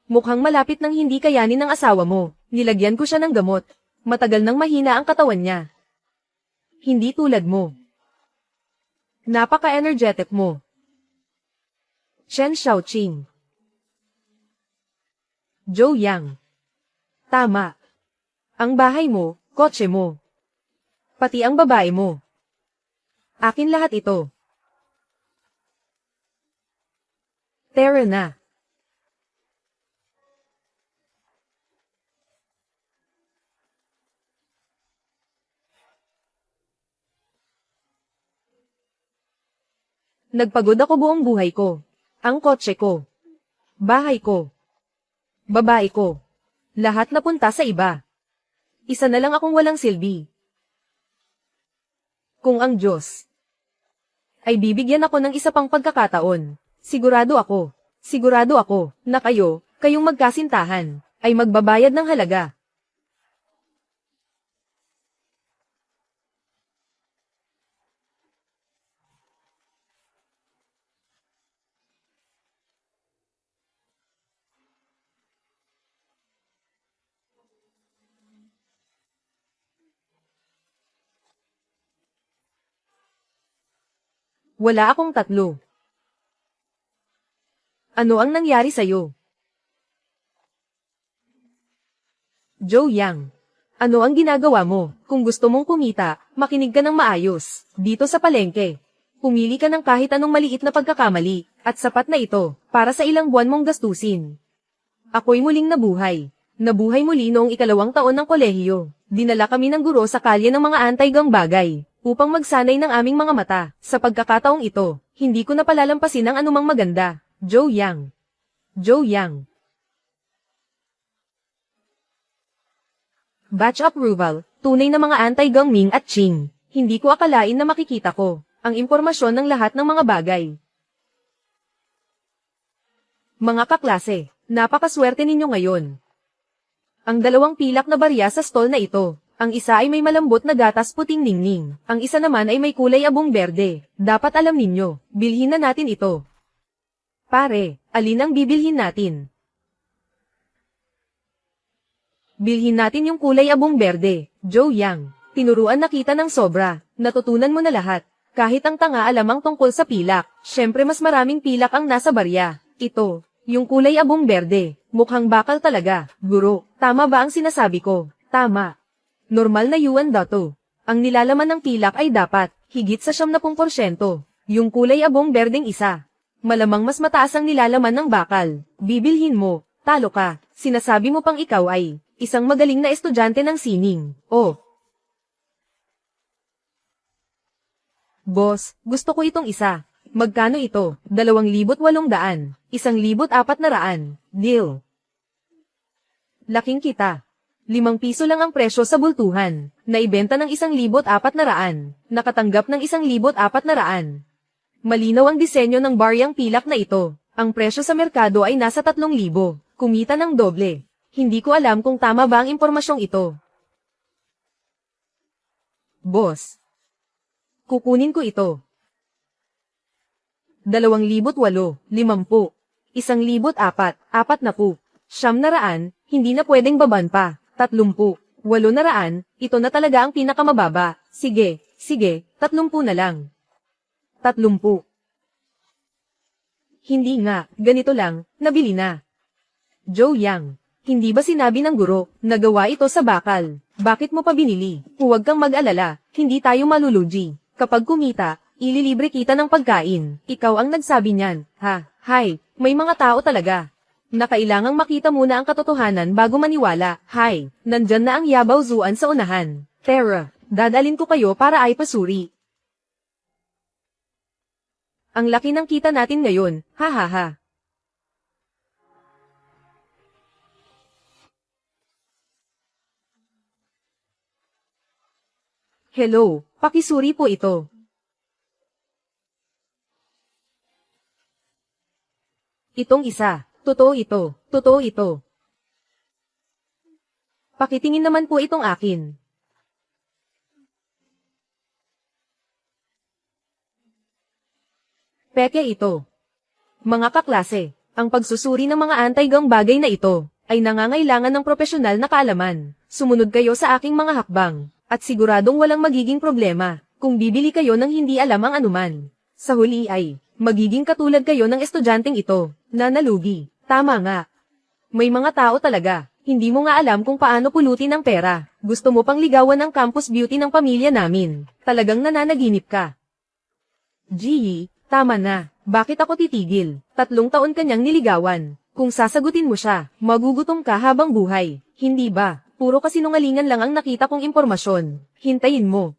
Mukhang malapit nang hindi kayanin ng asawa mo. Nilagyan ko siya ng gamot. Matagal nang mahina ang katawan niya. Hindi tulad mo. Napaka-energetic mo. Chen Xiaoqing. Zhou Yang. Tama. Ang bahay mo, kotse mo. Pati ang babae mo. Akin lahat ito. Tara na. Nagpagod ako buong buhay ko. Ang kotse ko. Bahay ko. Babae ko. Lahat napunta sa iba. Isa na lang akong walang silbi. Kung ang Diyos ay bibigyan ako ng isa pang pagkakataon, sigurado ako, na kayong magkasintahan, ay magbabayad ng halaga. Wala akong tatlo. Ano ang nangyari sa'yo? Zhou Yang. Ano ang ginagawa mo? Kung gusto mong kumita, makinig ka ng maayos. Dito sa palengke. Pumili ka ng kahit anong maliit na pagkakamali, at sapat na ito, para sa ilang buwan mong gastusin. Ako'y muling nabuhay. Nabuhay muli noong 2nd taon ng kolehiyo. Dinala kami ng guro sa kalye ng mga anti-gang bagay, upang magsanay ng aming mga mata. Sa pagkakataong ito, hindi ko na palalampasin ang anumang maganda. Zhou Yang. Zhou Yang. Batch approval, tunay na mga anti-gang Ming at Qing. Hindi ko akalain na makikita ko ang impormasyon ng lahat ng mga bagay. Mga kaklase, napakaswerte ninyo ngayon. Ang 2 pilak na barya sa stall na ito. Ang isa ay may malambot na gatas puting ningning. Ang isa naman ay may kulay abong berde. Dapat alam ninyo, bilhin na natin ito. Pare, alin ang bibilhin natin? Bilhin natin yung kulay abong berde, Zhou Yang. Tinuruan na kita ng sobra. Natutunan mo na lahat. Kahit ang tanga alamang tungkol sa pilak. Syempre mas maraming pilak ang nasa barya. Ito, yung kulay abong berde. Mukhang bakal talaga. Guro, tama ba ang sinasabi ko? Tama. Normal na yuan dato. Ang nilalaman ng pilak ay dapat, higit sa 70%. Yung kulay abong berdeng isa. Malamang mas mataas ang nilalaman ng bakal. Bibilhin mo, talo ka. Sinasabi mo pang ikaw ay isang magaling na estudyante ng sining. Oh. Boss, gusto ko itong isa. Magkano ito? 2,800. 1,400. Deal. Laking kita. 5 piso lang ang presyo sa bultuhan. Naibenta ng 1,400. Nakatanggap ng 1,400. Malinaw ang disenyo ng baryang pilak na ito. Ang presyo sa merkado ay nasa 3,000. Kumita ng doble. Hindi ko alam kung tama ba ang impormasyong ito. Boss. Kukunin ko ito. 2,800, 50. 1,400, 40. 900, hindi na pwedeng baban pa. 30. 800, ito na talaga ang pinakamababa. Sige, 30 na lang. 30. Hindi nga, ganito lang, nabili na. Zhou Yang, hindi ba sinabi ng guro, nagawa ito sa bakal? Bakit mo pa binili? Huwag kang mag-alala, hindi tayo malulugi. Kapag kumita, ililibre kita ng pagkain. Ikaw ang nagsabi niyan, ha? Hay, may mga tao talaga na kailangang makita muna ang katotohanan bago maniwala. Hay, nandyan na ang Yabaw Zuan sa unahan. Tara, dadalin ko kayo para ay pasuri. Ang laki ng kita natin ngayon, ha ha ha. Hello, pakisuri po ito. Itong isa, totoo ito, totoo ito. Pakitingin naman po itong akin. Peke ito. Mga kaklase, Ang pagsusuri ng mga anti-gang bagay na ito ay nangangailangan ng propesyonal na kaalaman. Sumunod kayo sa aking mga hakbang, at siguradong walang magiging problema kung bibili kayo ng hindi alam ang anuman. Sa huli ay, magiging katulad kayo ng estudyanteng ito, na nalugi. Tama nga. May mga tao talaga, hindi mo nga alam kung paano pulutin ang pera. Gusto mo pang ligawan ng campus beauty ng pamilya namin. Talagang nananaginip ka. Gee, tama na. Bakit ako titigil? 3 taon kanyang niligawan. Kung sasagutin mo siya, magugutom ka habang buhay. Hindi ba? Puro kasinungalingan lang ang nakita kong impormasyon. Hintayin mo.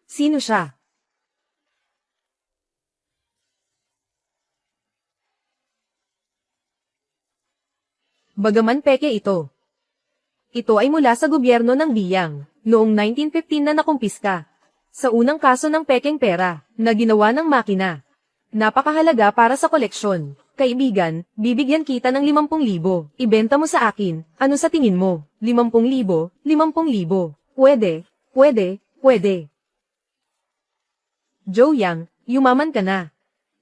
Sino siya? Bagaman peke ito. Ito ay mula sa gobyerno ng Biyang, noong 1915 na nakumpiska. Sa unang kaso ng pekeng pera, na ginawa ng makina. Napakahalaga para sa koleksyon. Kaibigan, bibigyan kita ng 50,000. Ibenta mo sa akin. Ano sa tingin mo? 50,000? 50,000. Pwede, pwede, pwede. Joe Yang, yumaman ka na.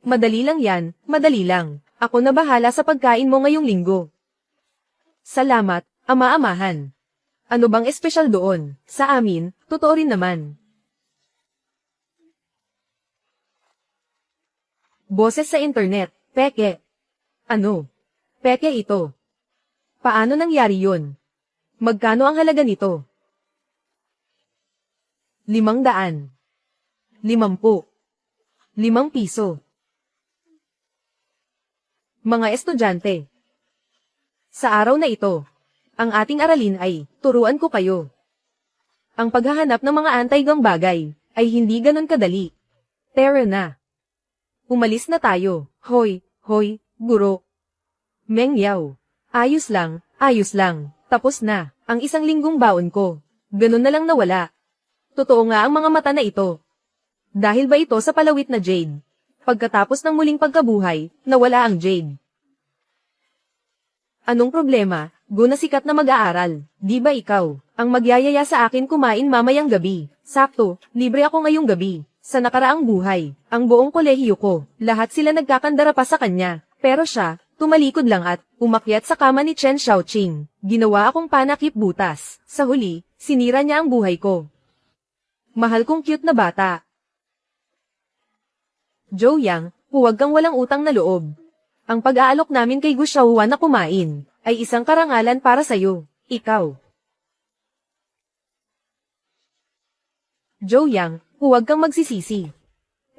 Madali lang yan, madali lang. Ako na bahala sa pagkain mo ngayong linggo. Salamat, ama-amahan. Ano bang espesyal doon? Sa amin, totoo rin naman. Boses sa internet, peke. Ano? Peke ito. Paano nangyari yun? Magkano ang halaga nito? 500. 50. 5 piso. Mga estudyante. Sa araw na ito, ang ating aralin ay, turuan ko kayo. Ang paghahanap ng mga anti-gang bagay, ay hindi ganon kadali. Tara na. Umalis na tayo. Hoy, hoy, guro. Meng Yao. Ayos lang, tapos na, ang 1 linggong baon ko. Ganon na lang nawala. Totoo nga ang mga mata na ito. Dahil ba ito sa palawit na jade? Pagkatapos ng muling pagkabuhay, nawala ang jade. Anong problema? Guna sikat na mag-aaral. Di ba ikaw, ang magyayaya sa akin kumain mamayang gabi? Sakto, libre ako ngayong gabi. Sa nakaraang buhay, ang buong kolehiyo ko, lahat sila nagkakandara pa sa kanya. Pero siya, tumalikod lang at umakyat sa kama ni Chen Xiaoqing. Ginawa akong panakip butas. Sa huli, sinira niya ang buhay ko. Mahal kong cute na bata. Joe Yang, huwag kang walang utang na loob. Ang pag-aalok namin kay Gu Xiaohuan na kumain, ay isang karangalan para sa'yo, ikaw. Joe Yang, huwag kang magsisisi.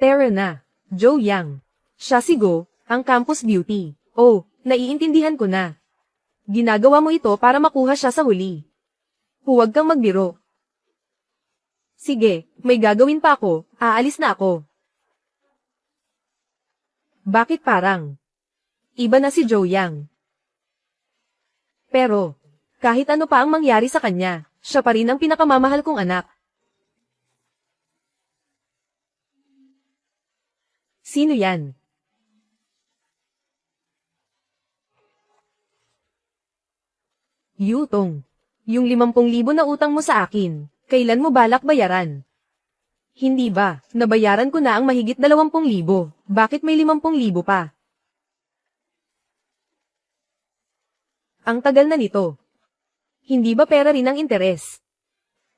Tara na, Joe Yang. Siya si Go, ang campus beauty. Oh, naiintindihan ko na. Ginagawa mo ito para makuha siya sa huli. Huwag kang magbiro. Sige, may gagawin pa ako, aalis na ako. Bakit parang? Iba na si Joe Yang. Pero, kahit ano pa ang mangyari sa kanya, siya pa rin ang pinakamamahal kong anak. Sino yan? Yutong. Yung 50,000 na utang mo sa akin, kailan mo balak bayaran? Hindi ba, nabayaran ko na ang mahigit 20,000, bakit may 50,000 pa? Ang tagal na nito. Hindi ba pera rin ang interes?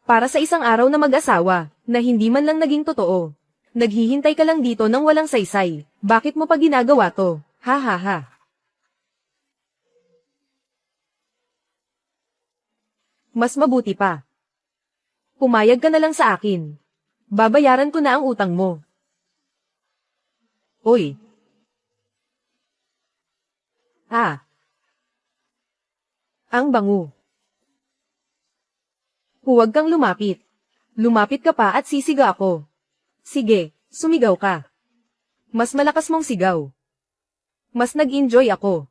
Para sa isang araw na mag-asawa, na hindi man lang naging totoo. Naghihintay ka lang dito ng walang saysay. Bakit mo pa ginagawa to? Ha ha ha. Mas mabuti pa. Pumayag ka na lang sa akin. Babayaran ko na ang utang mo. Oy. Ah. Ang bango. Huwag kang lumapit. Lumapit ka pa at sisiga ako. Sige, sumigaw ka. Mas malakas mong sigaw. Mas nag-enjoy ako.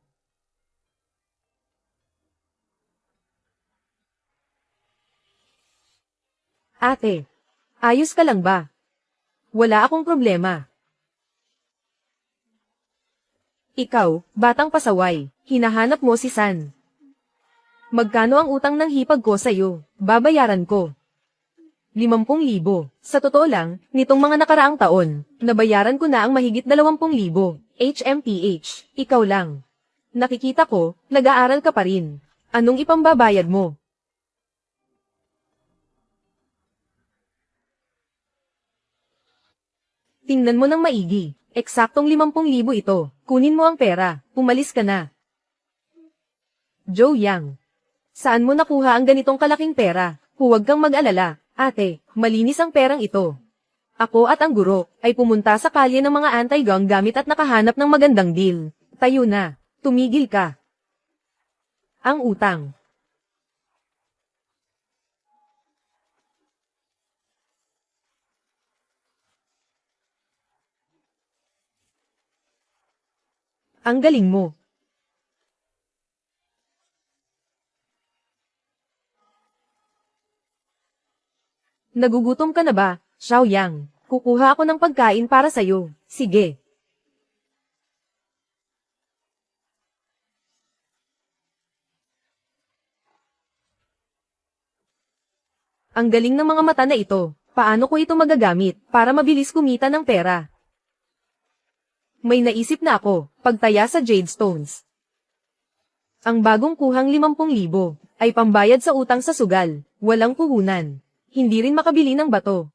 Ate, ayos ka lang ba? Wala akong problema. Ikaw, batang pasaway, hinahanap mo si San. Magkano ang utang ng hipag ko sa'yo? Babayaran ko. 50,000. Sa totoo lang, nitong mga nakaraang taon, nabayaran ko na ang mahigit 20,000. HMPH, ikaw lang. Nakikita ko, nag-aaral ka pa rin. Anong ipambabayad mo? Tingnan mo ng maigi. Eksaktong 50,000 ito. Kunin mo ang pera. Umalis ka na. Joe Yang. Saan mo nakuha ang ganitong kalaking pera? Huwag kang mag-alala, ate. Malinis ang perang ito. Ako at ang guro ay pumunta sa kalye ng mga anti-gang gamit at nakahanap ng magandang deal. Tayo na. Tumigil ka. Ang utang. Ang galing mo. Nagugutom ka na ba, Xiao Yang? Kukuha ako ng pagkain para sa'yo. Sige. Ang galing ng mga mata na ito. Paano ko ito magagamit para mabilis kumita ng pera? May naisip na ako, pagtaya sa Jade Stones. Ang bagong kuhang 50,000 ay pambayad sa utang sa sugal, walang puhunan. Hindi rin makabili ng bato.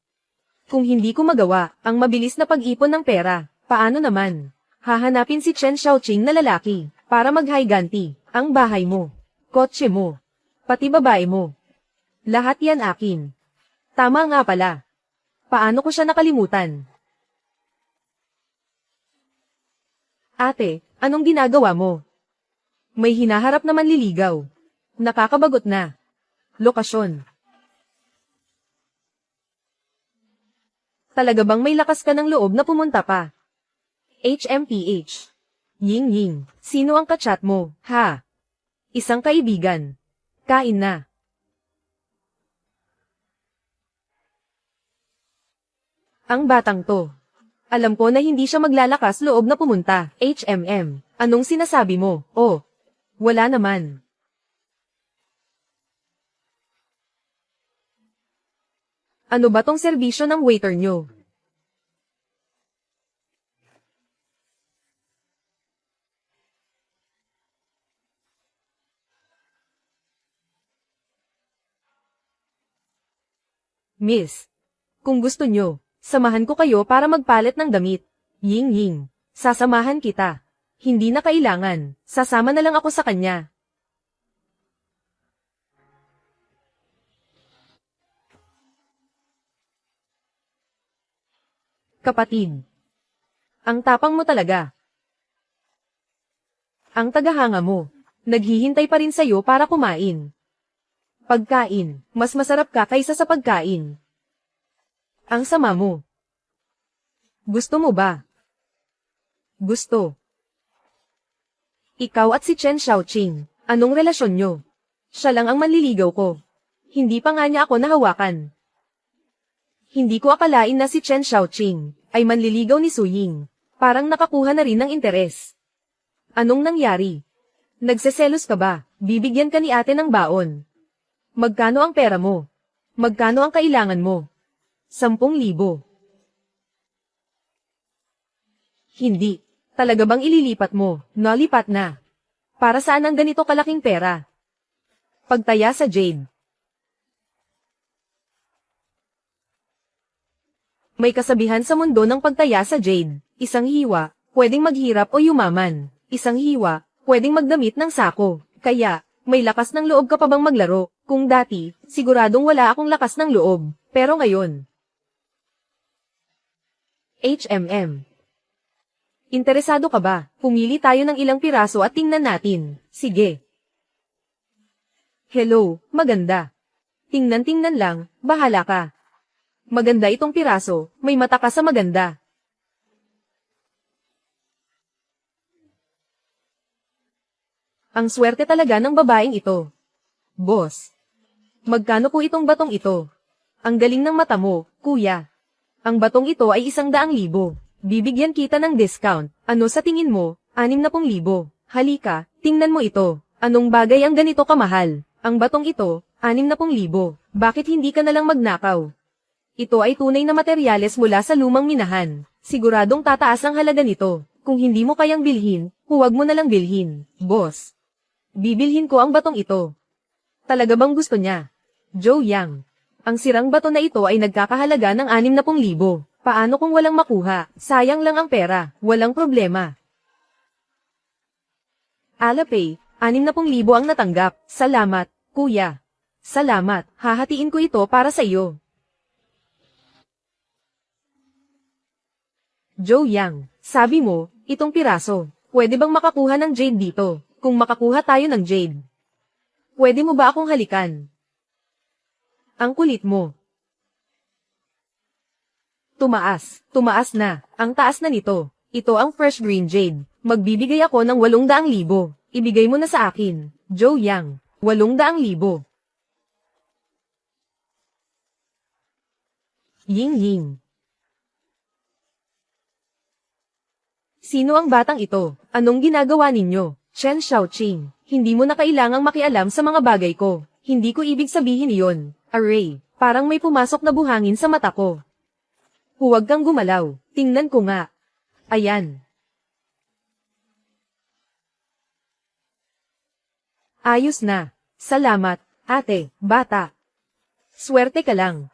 Kung hindi ko magawa ang mabilis na pag-ipon ng pera, paano naman? Hahanapin si Chen Xiaoqing na lalaki para mag-higanti ang bahay mo, kotse mo, pati babae mo. Lahat yan akin. Tama nga pala. Paano ko siya nakalimutan? Ate, anong ginagawa mo? May hinaharap na manliligaw. Nakakabagot na. Lokasyon. Talaga bang may lakas ka ng loob na pumunta pa? HMPH. Ying Ying, sino ang kachat mo, ha? Isang kaibigan. Kain na. Ang batang to. Alam ko na hindi siya maglalakas loob na pumunta. HMM, anong sinasabi mo? Oh, wala naman. Ano ba tong serbisyo ng waiter nyo? Miss, kung gusto nyo, samahan ko kayo para magpalit ng damit. Ying Ying, sasamahan kita. Hindi na kailangan, sasama na lang ako sa kanya. Kapatid. Ang tapang mo talaga. Ang tagahanga mo. Naghihintay pa rin sa'yo para kumain. Pagkain, mas masarap ka kaysa sa pagkain. Ang sama mo. Gusto mo ba? Gusto. Ikaw at si Chen Xiaoqing, anong relasyon nyo? Siya lang ang manliligaw ko. Hindi pa nga niya ako nahawakan. Hindi ko akalain na si Chen Xiaoqing ay manliligaw ni Su Ying. Parang nakakuha na rin ng interes. Anong nangyari? Nagseselos ka ba? Bibigyan ka ni ate ng baon. Magkano ang pera mo? Magkano ang kailangan mo? 10,000. Hindi. Talaga bang ililipat mo? Nalipat na. Para saan ang ganito kalaking pera? Pagtaya sa Jade. May kasabihan sa mundo ng pagtaya sa Jade. Isang hiwa, pwedeng maghirap o yumaman. Isang hiwa, pwedeng magdamit ng sako. Kaya, may lakas ng loob ka pa bang maglaro? Kung dati, siguradong wala akong lakas ng loob. Pero ngayon. HMM. Interesado ka ba? Pumili tayo ng ilang piraso at tingnan natin. Sige. Hello, maganda. Tingnan-tingnan lang, bahala ka. Maganda itong piraso, may mata ka sa maganda. Ang swerte talaga ng babaeng ito. Boss. Magkano po itong batong ito? Ang galing ng mata mo, kuya. Ang batong ito ay 100,000. Bibigyan kita ng discount. Ano sa tingin mo? 60,000. Halika, tingnan mo ito. Anong bagay ang ganito kamahal? Ang batong ito, 60,000. Bakit hindi ka nalang magnakaw? Ito ay tunay na materyales mula sa lumang minahan. Siguradong tataas ang halaga nito. Kung hindi mo kayang bilhin, huwag mo nalang bilhin, boss. Bibilhin ko ang batong ito. Talaga bang gusto niya? Joe Yang. Ang sirang bato na ito ay nagkakahalaga ng 60,000. Paano kung walang makuha? Sayang lang ang pera, walang problema. Alapay, 60,000 ang natanggap. Salamat, kuya. Salamat, hahatiin ko ito para sa iyo. Joe Yang, sabi mo, itong piraso, pwede bang makakuha ng jade dito? Kung makakuha tayo ng jade, pwede mo ba akong halikan? Ang kulit mo. Tumaas na, ang taas na nito. Ito ang fresh green jade. Magbibigay ako ng 800,000. Ibigay mo na sa akin, Joe Yang, 800,000. Ying. Sino ang batang ito? Anong ginagawa ninyo? Chen Xiaoqing, hindi mo na kailangang makialam sa mga bagay ko. Hindi ko ibig sabihin iyon. Array, parang may pumasok na buhangin sa mata ko. Huwag kang gumalaw. Tingnan ko nga. Ayan. Ayos na. Salamat, ate, bata. Swerte ka lang.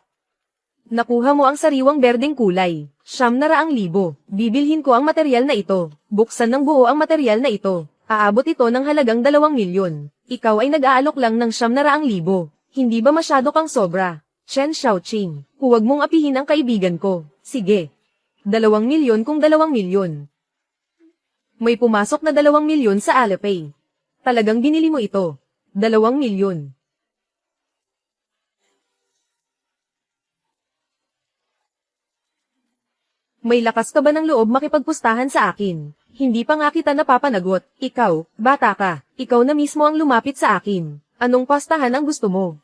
Nakuha mo ang sariwang berdeng kulay. 900,000. Bibilhin ko ang materyal na ito. Buksan ng buo ang materyal na ito. Aabot ito ng halagang 2 milyon. Ikaw ay nag-aalok lang ng 900,000. Hindi ba masyado kang sobra? Chen Xiaoqing, huwag mong apihin ang kaibigan ko. Sige. 2 milyon kung 2 milyon. May pumasok na 2 milyon sa Alipay. Talagang binili mo ito. 2 milyon. May lakas ka ba ng loob makipagpustahan sa akin? Hindi pa nga kita napapanagot. Ikaw, bata ka. Ikaw na mismo ang lumapit sa akin. Anong pastahan ang gusto mo?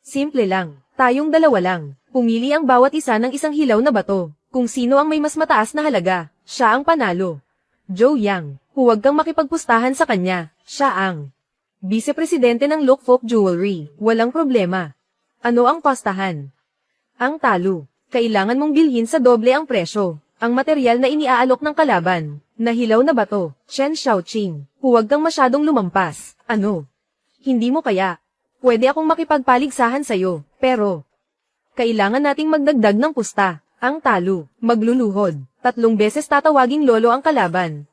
Simple lang. Tayong dalawa lang. Pumili ang bawat isa ng isang hilaw na bato. Kung sino ang may mas mataas na halaga, siya ang panalo. Joe Yang, huwag kang makipagpustahan sa kanya. Siya ang vice-presidente ng Look Folk Jewelry. Walang problema. Ano ang pastahan? Ang talo. Kailangan mong bilhin sa doble ang presyo. Ang materyal na iniaalok ng kalaban. Nahilaw na bato. Chen Xiaoqing, huwag kang masyadong lumampas. Ano? Hindi mo kaya? Pwede akong makipagpaligsahan sa'yo, pero kailangan nating magdagdag ng pusta. Ang talo, magluluhod. 3 beses tatawaging lolo ang kalaban.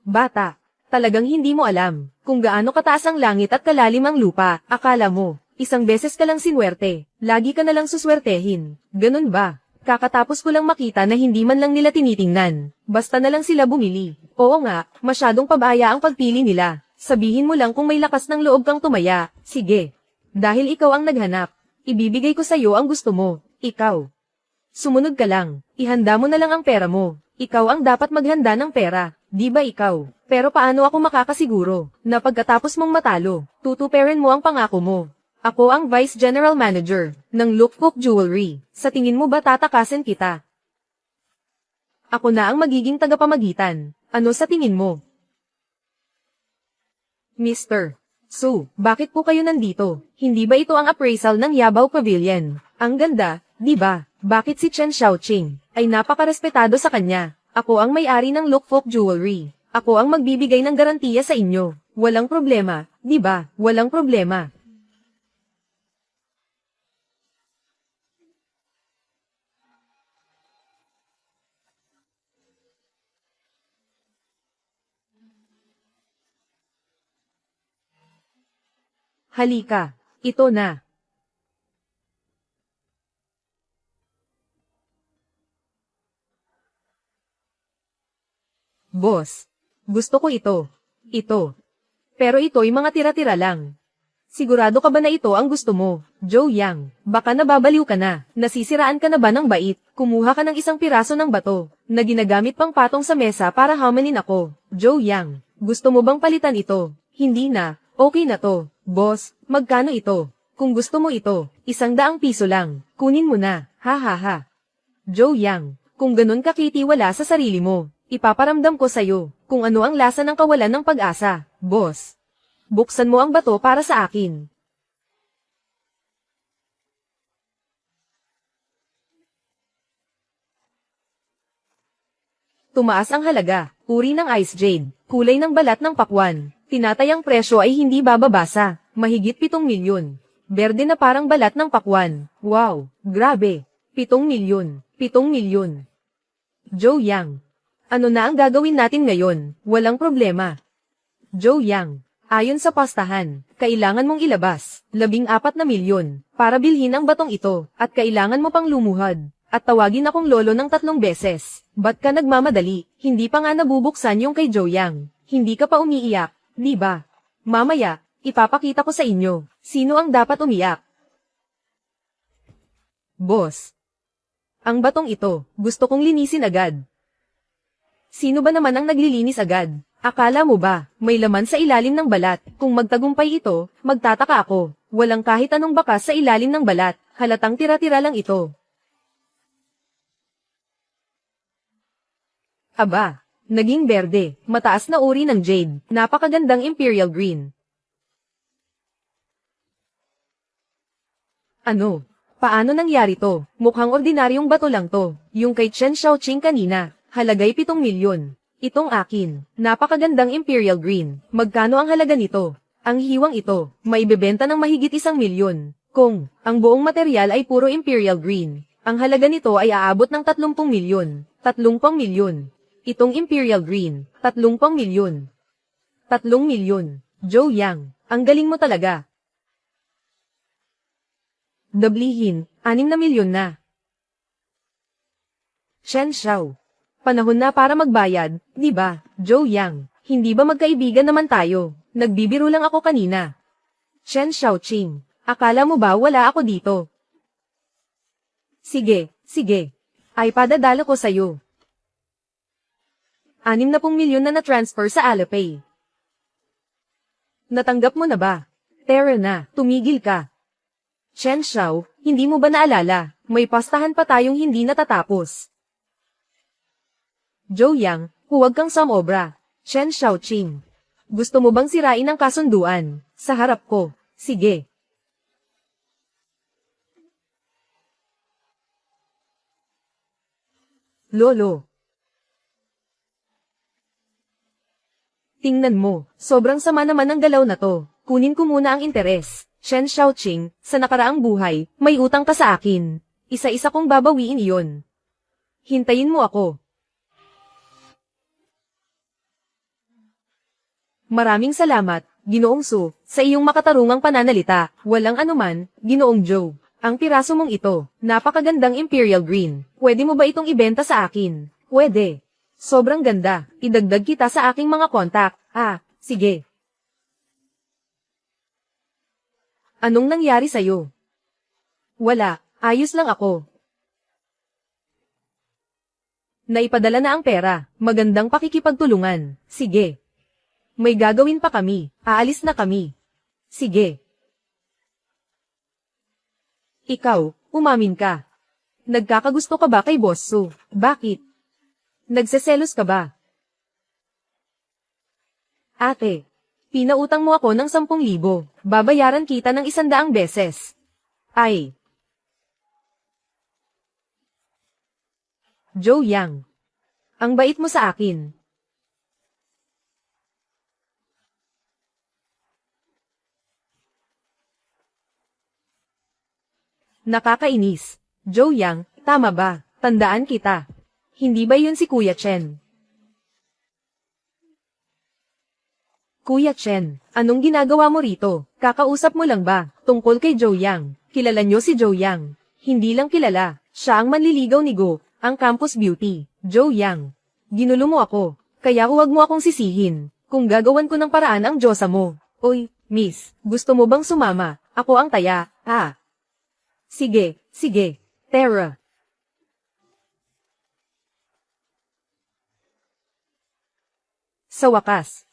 Bata, talagang hindi mo alam kung gaano kataas ang langit at kalalim ang lupa. Akala mo, 1 beses ka lang sinwerte, lagi ka na lang suswertehin. Ganun ba? Kakatapos ko lang makita na hindi man lang nila tinitingnan. Basta na lang sila bumili. Oo nga, masyadong pabaya ang pagpili nila. Sabihin mo lang kung may lakas ng loob kang tumaya. Sige. Dahil ikaw ang naghanap, ibibigay ko sa'yo ang gusto mo. Ikaw. Sumunod ka lang. Ihanda mo na lang ang pera mo. Ikaw ang dapat maghanda ng pera. Di ba ikaw? Pero paano ako makakasiguro na pagkatapos mong matalo, tutuperin mo ang pangako mo? Ako ang Vice General Manager ng Look Folk Jewelry. Sa tingin mo ba tatakasin kita? Ako na ang magiging tagapamagitan. Ano sa tingin mo? Mr. So, bakit po kayo nandito? Hindi ba ito ang appraisal ng Yabao Pavilion? Ang ganda, di ba? Bakit si Chen Xiaoqing ay napakarespetado sa kanya? Ako ang may-ari ng Look Folk Jewelry. Ako ang magbibigay ng garantiya sa inyo. Walang problema, di ba? Walang problema. Halika, ito na. Boss, gusto ko ito. Ito. Pero ito'y mga tira-tira lang. Sigurado ka ba na ito ang gusto mo? Joe Yang, baka nababaliw ka na. Nasisiraan ka na ba ng bait? Kumuha ka ng 1 piraso ng bato na ginagamit pang patong sa mesa para hamanin ako. Joe Yang, gusto mo bang palitan ito? Hindi na. Okay na to. Boss, magkano ito? Kung gusto mo ito, 100 piso lang. Kunin mo na. Ha ha ha. Joe Yang, kung ganun ka kitiwala sa sarili mo, ipaparamdam ko sa'yo kung ano ang lasa ng kawalan ng pag-asa. Boss, buksan mo ang bato para sa akin. Tumaas ang halaga. Uri ng Ice Jade. Kulay ng balat ng pakwan. Tinatayang presyo ay hindi bababasa. Mahigit 7 milyon. Berde na parang balat ng pakwan. Wow, grabe. 7 milyon. 7 milyon. Joe Yang. Ano na ang gagawin natin ngayon? Walang problema. Joe Yang. Ayon sa pastahan, kailangan mong ilabas 14 na milyon para bilhin ang batong ito at kailangan mo pang lumuhad at tawagin akong lolo ng 3 beses. Ba't ka nagmamadali? Hindi pa nga nabubuksan yung kay Joe Yang. Hindi ka pa umiiyak, di ba? Mamaya, ipapakita ko sa inyo sino ang dapat umiyak. Boss. Ang batong ito, gusto kong linisin agad. Sino ba naman ang naglilinis agad? Akala mo ba, may laman sa ilalim ng balat? Kung magtagumpay ito, magtataka ako. Walang kahit anong bakas sa ilalim ng balat, halatang tira-tira lang ito. Aba, naging berde, mataas na uri ng jade, napakagandang imperial green. Ano? Paano nangyari to? Mukhang ordinaryong bato lang to. Yung kay Chen Xiaoqing kanina, halagay 7 milyon. Itong akin, napakagandang imperial green. Magkano ang halaga nito? Ang hiwang ito, maibebenta ng mahigit 1 milyon. Kung ang buong material ay puro imperial green, ang halaga nito ay aabot ng 30 milyon. 30 milyon. Itong imperial green, 30 milyon. 3 milyon. Joe Yang, ang galing mo talaga. Dablihin, 6 na milyon na. Shen Xiao. Panahon na para magbayad, di ba, Joe Yang? Hindi ba magkaibigan naman tayo? Nagbibiro lang ako kanina. Chen Xiaoqing, akala mo ba wala ako dito? Sige, sige. Ay padadala ko sa'yo. 60 milyon na na-transfer sa Alipay. Natanggap mo na ba? Tara na, tumigil ka. Chen Xiao, hindi mo ba naalala? May pastahan pa tayong hindi natatapos. Joe Yang, huwag kang sumobra. Chen Xiaoqing. Gusto mo bang sirain ang kasunduan? Sa harap ko. Sige. Lolo. Tingnan mo, sobrang sama naman ang galaw na to. Kunin ko muna ang interes. Chen Xiaoqing, sa nakaraang buhay, may utang ka sa akin. Isa-isa kong babawiin iyon. Hintayin mo ako. Maraming salamat, Ginoong Su, sa iyong makatarungang pananalita. Walang anuman, Ginoong Joe. Ang piraso mong ito, napakagandang imperial green. Pwede mo ba itong ibenta sa akin? Pwede. Sobrang ganda. Idagdag kita sa aking mga kontak. Sige. Anong nangyari sa'yo? Wala, ayos lang ako. Naipadala na ang pera. Magandang pakikipagtulungan. Sige. May gagawin pa kami. Aalis na kami. Sige. Ikaw, umamin ka. Nagkakagusto ka ba kay Boss Su? Bakit? Nagseselos ka ba? Ate, pinautang mo ako ng 10,000. Babayaran kita ng 100 beses. Ay. Joe Yang. Ang bait mo sa akin. Nakakainis. Joe Yang, tama ba? Tandaan kita. Hindi ba yun si Kuya Chen? Kuya Chen, anong ginagawa mo rito? Kakausap mo lang ba? Tungkol kay Joe Yang. Kilala nyo si Joe Yang. Hindi lang kilala. Siya ang manliligaw ni Go, ang campus beauty. Joe Yang. Ginulo mo ako. Kaya huwag mo akong sisihin. Kung gagawan ko ng paraan ang Diyosa mo. Oy, miss, gusto mo bang sumama? Ako ang taya. Sige, sige. Tara. Sa wakas.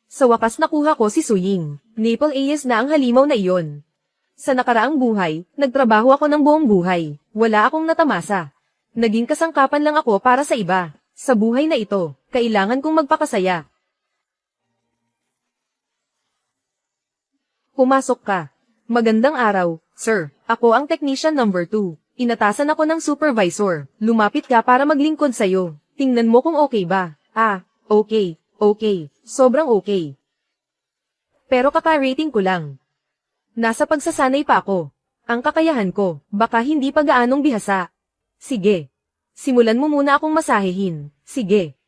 Sa wakas nakuha ko si Suying. Naple AS na ang halimaw na iyon. Sa nakaraang buhay, nagtrabaho ako ng buong buhay. Wala akong natamasa. Naging kasangkapan lang ako para sa iba. Sa buhay na ito, kailangan kong magpakasaya. Pumasok ka. Magandang araw, sir. Ako ang technician number 2. Inatasan ako ng supervisor. Lumapit ka para maglingkod sa'yo. Tingnan mo kung okay ba. Ah, okay, okay. Sobrang okay. Pero kaka-rating ko lang. Nasa pagsasanay pa ako. Ang kakayahan ko, baka hindi pa gaanong bihasa. Sige. Simulan mo muna akong masahehin. Sige.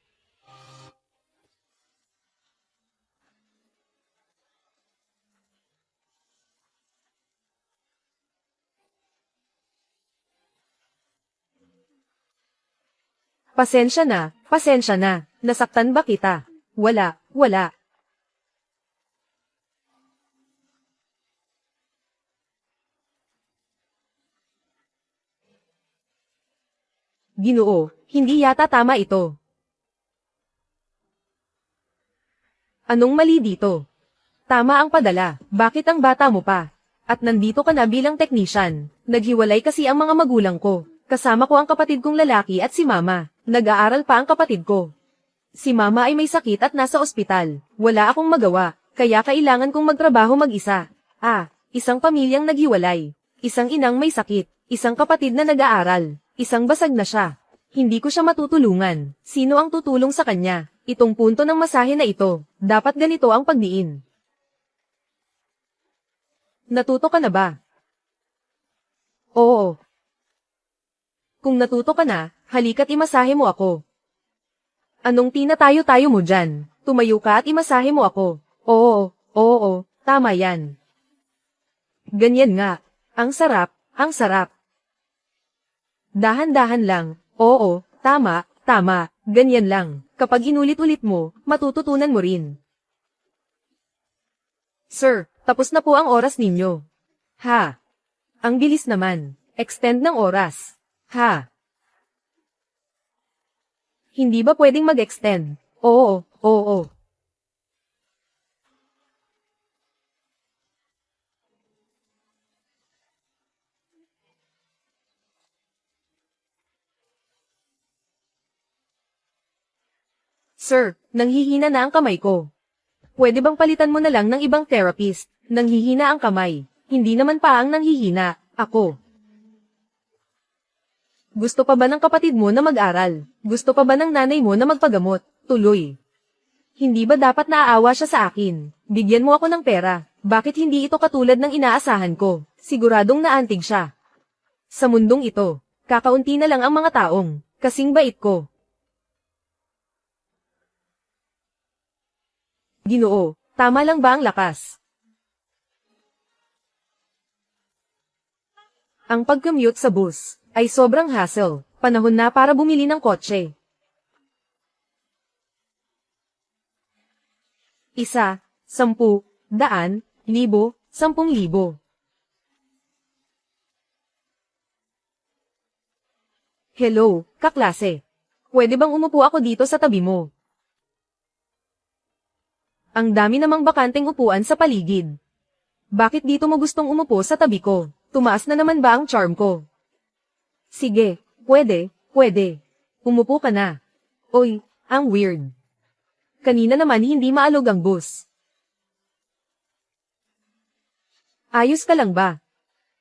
Pasensya na, pasensya na. Nasaktan ba kita? Wala, wala. Ginoo, hindi yata tama ito. Anong mali dito? Tama ang padala, bakit ang bata mo pa? At nandito ka na bilang technician. Naghiwalay kasi ang mga magulang ko. Kasama ko ang kapatid kong lalaki at si mama. Nag-aaral pa ang kapatid ko. Si mama ay may sakit at nasa ospital. Wala akong magawa, kaya kailangan kong magtrabaho mag-isa. Ah, isang pamilyang naghiwalay. Isang inang may sakit. Isang kapatid na nag-aaral. Isang basag na siya. Hindi ko siya matutulungan. Sino ang tutulong sa kanya? Itong punto ng masahe na ito. Dapat ganito ang pagdiin. Natuto ka na ba? Oo. Kung natuto ka na, halika't imasahe mo ako. Anong tinatayo-tayo mo dyan? Tumayo ka at imasahe mo ako. Oo, oo, tama yan. Ganyan nga. Ang sarap, ang sarap. Dahan-dahan lang. Oo, tama, tama, ganyan lang. Kapag inulit-ulit mo, matututunan mo rin. Sir, tapos na po ang oras ninyo. Ha? Ang bilis naman. Extend ng oras. Ha? Hindi ba pwedeng mag-extend? Oo, oo. Sir, nanghihina na ang kamay ko. Pwede bang palitan mo na lang ng ibang therapist? Nanghihina ang kamay. Hindi naman pa ang nanghihina, ako. Gusto pa ba ng kapatid mo na mag-aral? Gusto pa ba ng nanay mo na magpagamot? Tuloy. Hindi ba dapat naaawa siya sa akin? Bigyan mo ako ng pera. Bakit hindi ito katulad ng inaasahan ko? Siguradong naantig siya. Sa mundong ito, kakaunti na lang ang mga taong kasing bait ko. Ginoo, tama lang ba ang lakas? Ang pag-commute sa bus ay sobrang hassle. Panahon na para bumili ng kotse. 1, 10, 100, 1,000, 10,000. Hello, kaklase. Pwede bang umupo ako dito sa tabi mo? Ang dami namang bakanteng upuan sa paligid. Bakit dito mo gustong umupo sa tabi ko? Tumaas na naman ba ang charm ko? Sige, pwede, pwede. Umupo ka na. Oy, ang weird. Kanina naman hindi maalog ang bus. Ayos ka lang ba?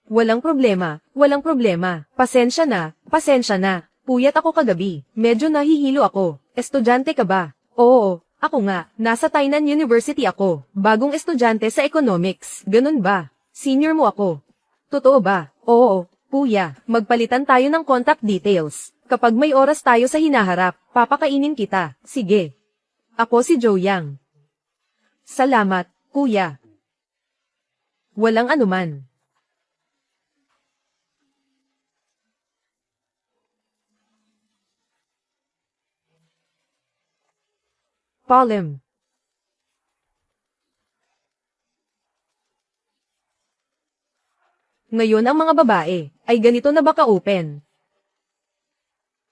Walang problema, walang problema. Pasensya na, pasensya na. Puyat ako kagabi. Medyo nahihilo ako. Estudyante ka ba? Oo, ako nga. Nasa Tainan University ako. Bagong estudyante sa economics. Ganun ba? Senior mo ako. Totoo ba? Oo, kuya. Magpalitan tayo ng contact details. Kapag may oras tayo sa hinaharap, papakainin kita. Sige. Ako si Joe Yang. Salamat, kuya. Walang anuman. Polem. Ngayon ang mga babae ay ganito na baka open.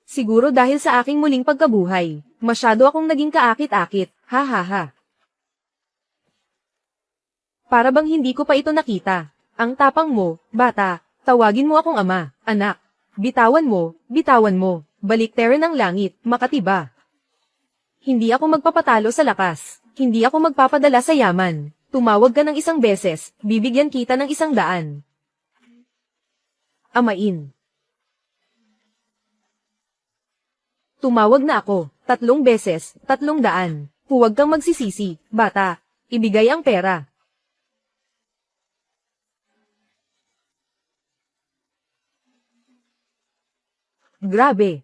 Siguro dahil sa aking muling pagkabuhay, masyado akong naging kaakit-akit, ha ha ha. Para bang hindi ko pa ito nakita. Ang tapang mo, bata, tawagin mo akong ama, anak. Bitawan mo, baliktaran ng langit, Makati ba? Hindi ako magpapatalo sa lakas, hindi ako magpapadala sa yaman. Tumawag ka ng 1 beses, bibigyan kita ng 100. Amain. Tumawag na ako, 3 beses, 300. Huwag kang magsisisi, bata. Ibigay ang pera. Grabe.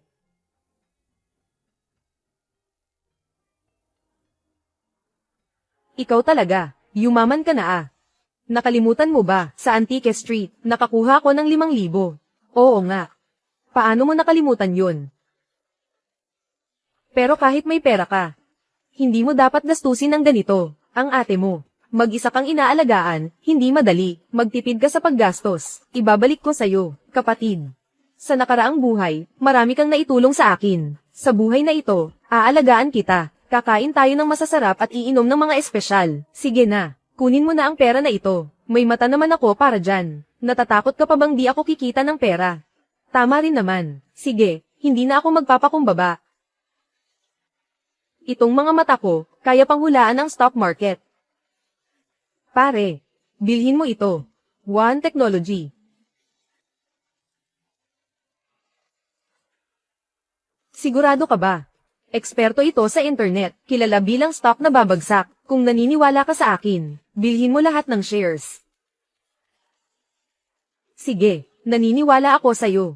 Ikaw talaga, yumaman ka na ah. Nakalimutan mo ba, sa Antique Street, nakakuha ko ng 5,000. Oo nga. Paano mo nakalimutan yun? Pero kahit may pera ka, hindi mo dapat gastusin ng ganito, ang ate mo. Mag-isa kang inaalagaan, hindi madali, magtipid ka sa paggastos. Ibabalik ko sa'yo, kapatid. Sa nakaraang buhay, marami kang naitulong sa akin. Sa buhay na ito, aalagaan kita. Kakain tayo ng masasarap at iinom ng mga espesyal. Sige na. Kunin mo na ang pera na ito. May mata naman ako para dyan. Natatakot ka pa bang di ako kikita ng pera? Tama rin naman. Sige, hindi na ako magpapakumbaba. Itong mga mata ko, kaya pang hulaan ang stock market. Pare, bilhin mo ito. One Technology. Sigurado ka ba? Eksperto ito sa internet, kilala bilang stock na babagsak. Kung naniniwala ka sa akin, bilhin mo lahat ng shares. Sige, naniniwala ako sa'yo.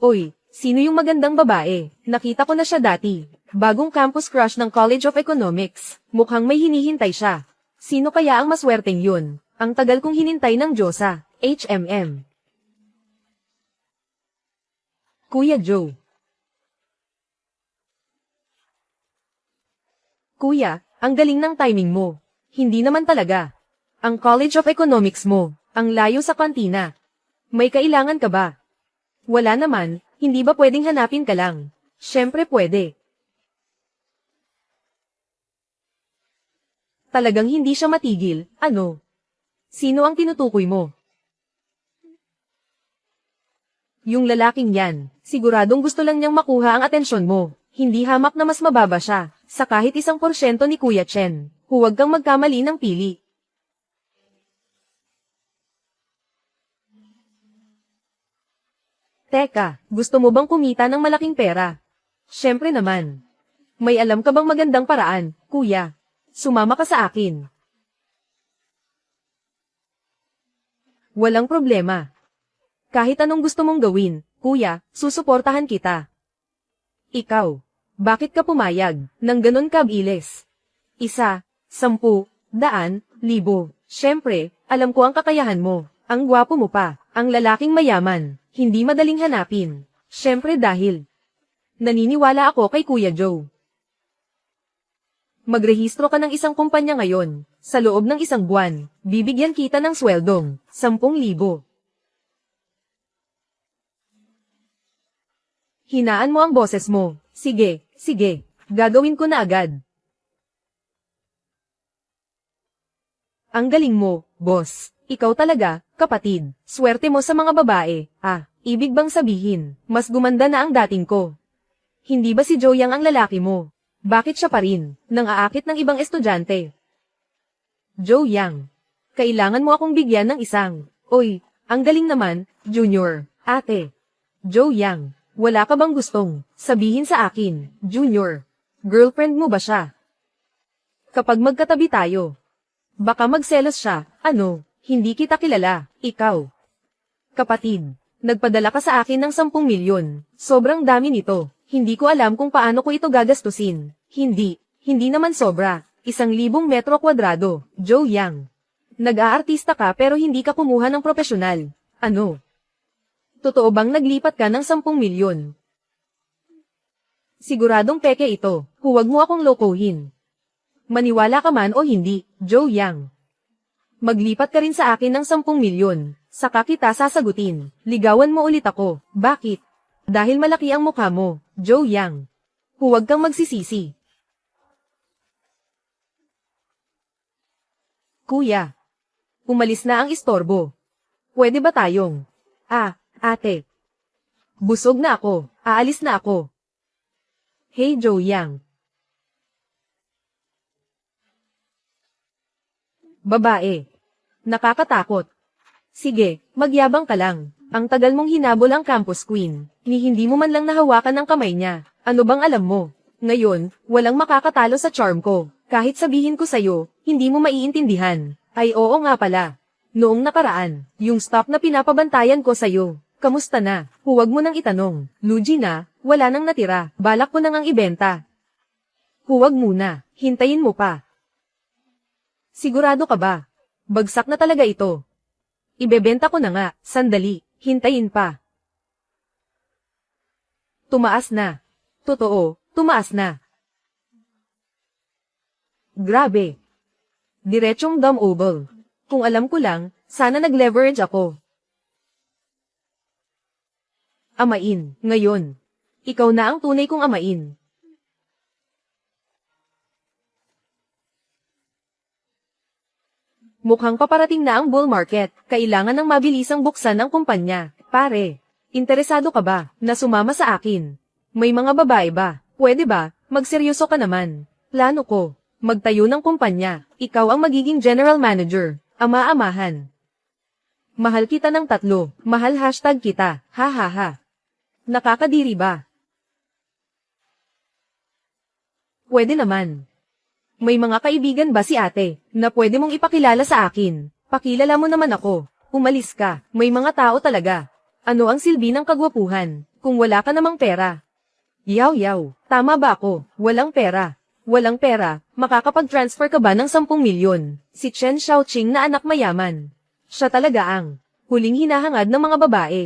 Oy, sino yung magandang babae? Nakita ko na siya dati. Bagong campus crush ng College of Economics. Mukhang may hinihintay siya. Sino kaya ang maswerteng yun? Ang tagal kong hinintay ng Diyosa, HMM. Kuya Joe. Kuya, ang galing ng timing mo. Hindi naman talaga. Ang College of Economics mo, ang layo sa kantina. May kailangan ka ba? Wala naman, hindi ba pwedeng hanapin ka lang? Siyempre pwede. Talagang hindi siya matigil, ano? Sino ang tinutukoy mo? Yung lalaking yan, siguradong gusto lang niyang makuha ang atensyon mo. Hindi hamak na mas mababa siya, sa kahit 1% ni Kuya Chen. Huwag kang magkamali ng pili. Teka, gusto mo bang kumita ng malaking pera? Siyempre naman. May alam ka bang magandang paraan, kuya? Sumama ka sa akin. Walang problema. Kahit anong gusto mong gawin, kuya, susuportahan kita. Ikaw, bakit ka pumayag, nang ganon kabilis? 1, 10, 100,000. Siyempre, alam ko ang kakayahan mo. Ang gwapo mo pa, ang lalaking mayaman, hindi madaling hanapin. Siyempre dahil naniniwala ako kay Kuya Joe. Magrehistro ka ng isang kumpanya ngayon. Sa loob ng 1 buwan, bibigyan kita ng sweldong, 10,000. Hinaan mo ang boses mo. Sige, sige. Gagawin ko na agad. Ang galing mo, boss. Ikaw talaga, kapatid. Swerte mo sa mga babae. Ibig bang sabihin, mas gumanda na ang dating ko? Hindi ba si Joyang ang lalaki mo? Bakit siya pa rin, nang aakit ng ibang estudyante? Joyang, kailangan mo akong bigyan ng isang. Oy, ang galing naman, Junior, ate. Joyang. Wala ka bang gustong sabihin sa akin, Junior? Girlfriend mo ba siya? Kapag magkatabi tayo, baka magselos siya, ano, hindi kita kilala, ikaw. Kapatid, nagpadala ka sa akin ng 10 milyon, sobrang dami nito, hindi ko alam kung paano ko ito gagastusin. Hindi naman sobra, 1,000 metro kwadrado, Joyang. Nag-aartista ka pero hindi ka kumuha ng profesional, ano? Totoo bang naglipat ka ng 10 milyon? Siguradong peke ito, huwag mo akong lokohin. Maniwala ka man o hindi, Joyang. Maglipat ka rin sa akin ng 10 milyon, saka kita sasagutin. Ligawan mo ulit ako, bakit? Dahil malaki ang mukha mo, Joyang. Huwag kang magsisisi. Kuya, umalis na ang istorbo. Pwede ba tayong? Ate. Busog na ako, aalis na ako. Hey Joyang. Babae. Nakakatakot. Sige, magyabang ka lang. Ang tagal mong hinabol ang campus queen, ni hindi mo man lang nahawakan ang kamay niya. Ano bang alam mo? Ngayon, walang makakatalo sa charm ko. Kahit sabihin ko sa'yo, hindi mo maiintindihan. Ay oo nga pala. Noong nakaraan, yung stop na pinapabantayan ko sa'yo. Kamusta na? Huwag mo nang itanong. Luigi na, wala nang natira. Balak ko nang ang ibenta. Huwag muna, hintayin mo pa. Sigurado ka ba? Bagsak na talaga ito. Ibebenta ko na nga, sandali, hintayin pa. Tumaas na. Totoo, tumaas na. Grabe. Diretsong dumb oval. Kung alam ko lang, sana nag-leverage ako. Amain, ngayon. Ikaw na ang tunay kong amain. Mukhang paparating na ang bull market, kailangan ng mabilisang buksan ng kumpanya. Pare, interesado ka ba na sumama sa akin? May mga babae ba? Pwede ba? Magseryoso ka naman. Plano ko, magtayo ng kumpanya. Ikaw ang magiging general manager. Ama-amahan. Mahal kita ng 3. Mahal #kita. Ha ha ha. Nakakadiri ba? Pwede naman. May mga kaibigan ba si ate, na pwede mong ipakilala sa akin? Pakilala mo naman ako. Umalis ka, may mga tao talaga. Ano ang silbi ng kagwapuhan, kung wala ka namang pera? Yaw, tama ba ako? Walang pera. Walang pera, makakapag-transfer ka ba ng 10 milyon? Si Chen Xiaoqing na anak mayaman. Siya talaga ang huling hinahangad ng mga babae.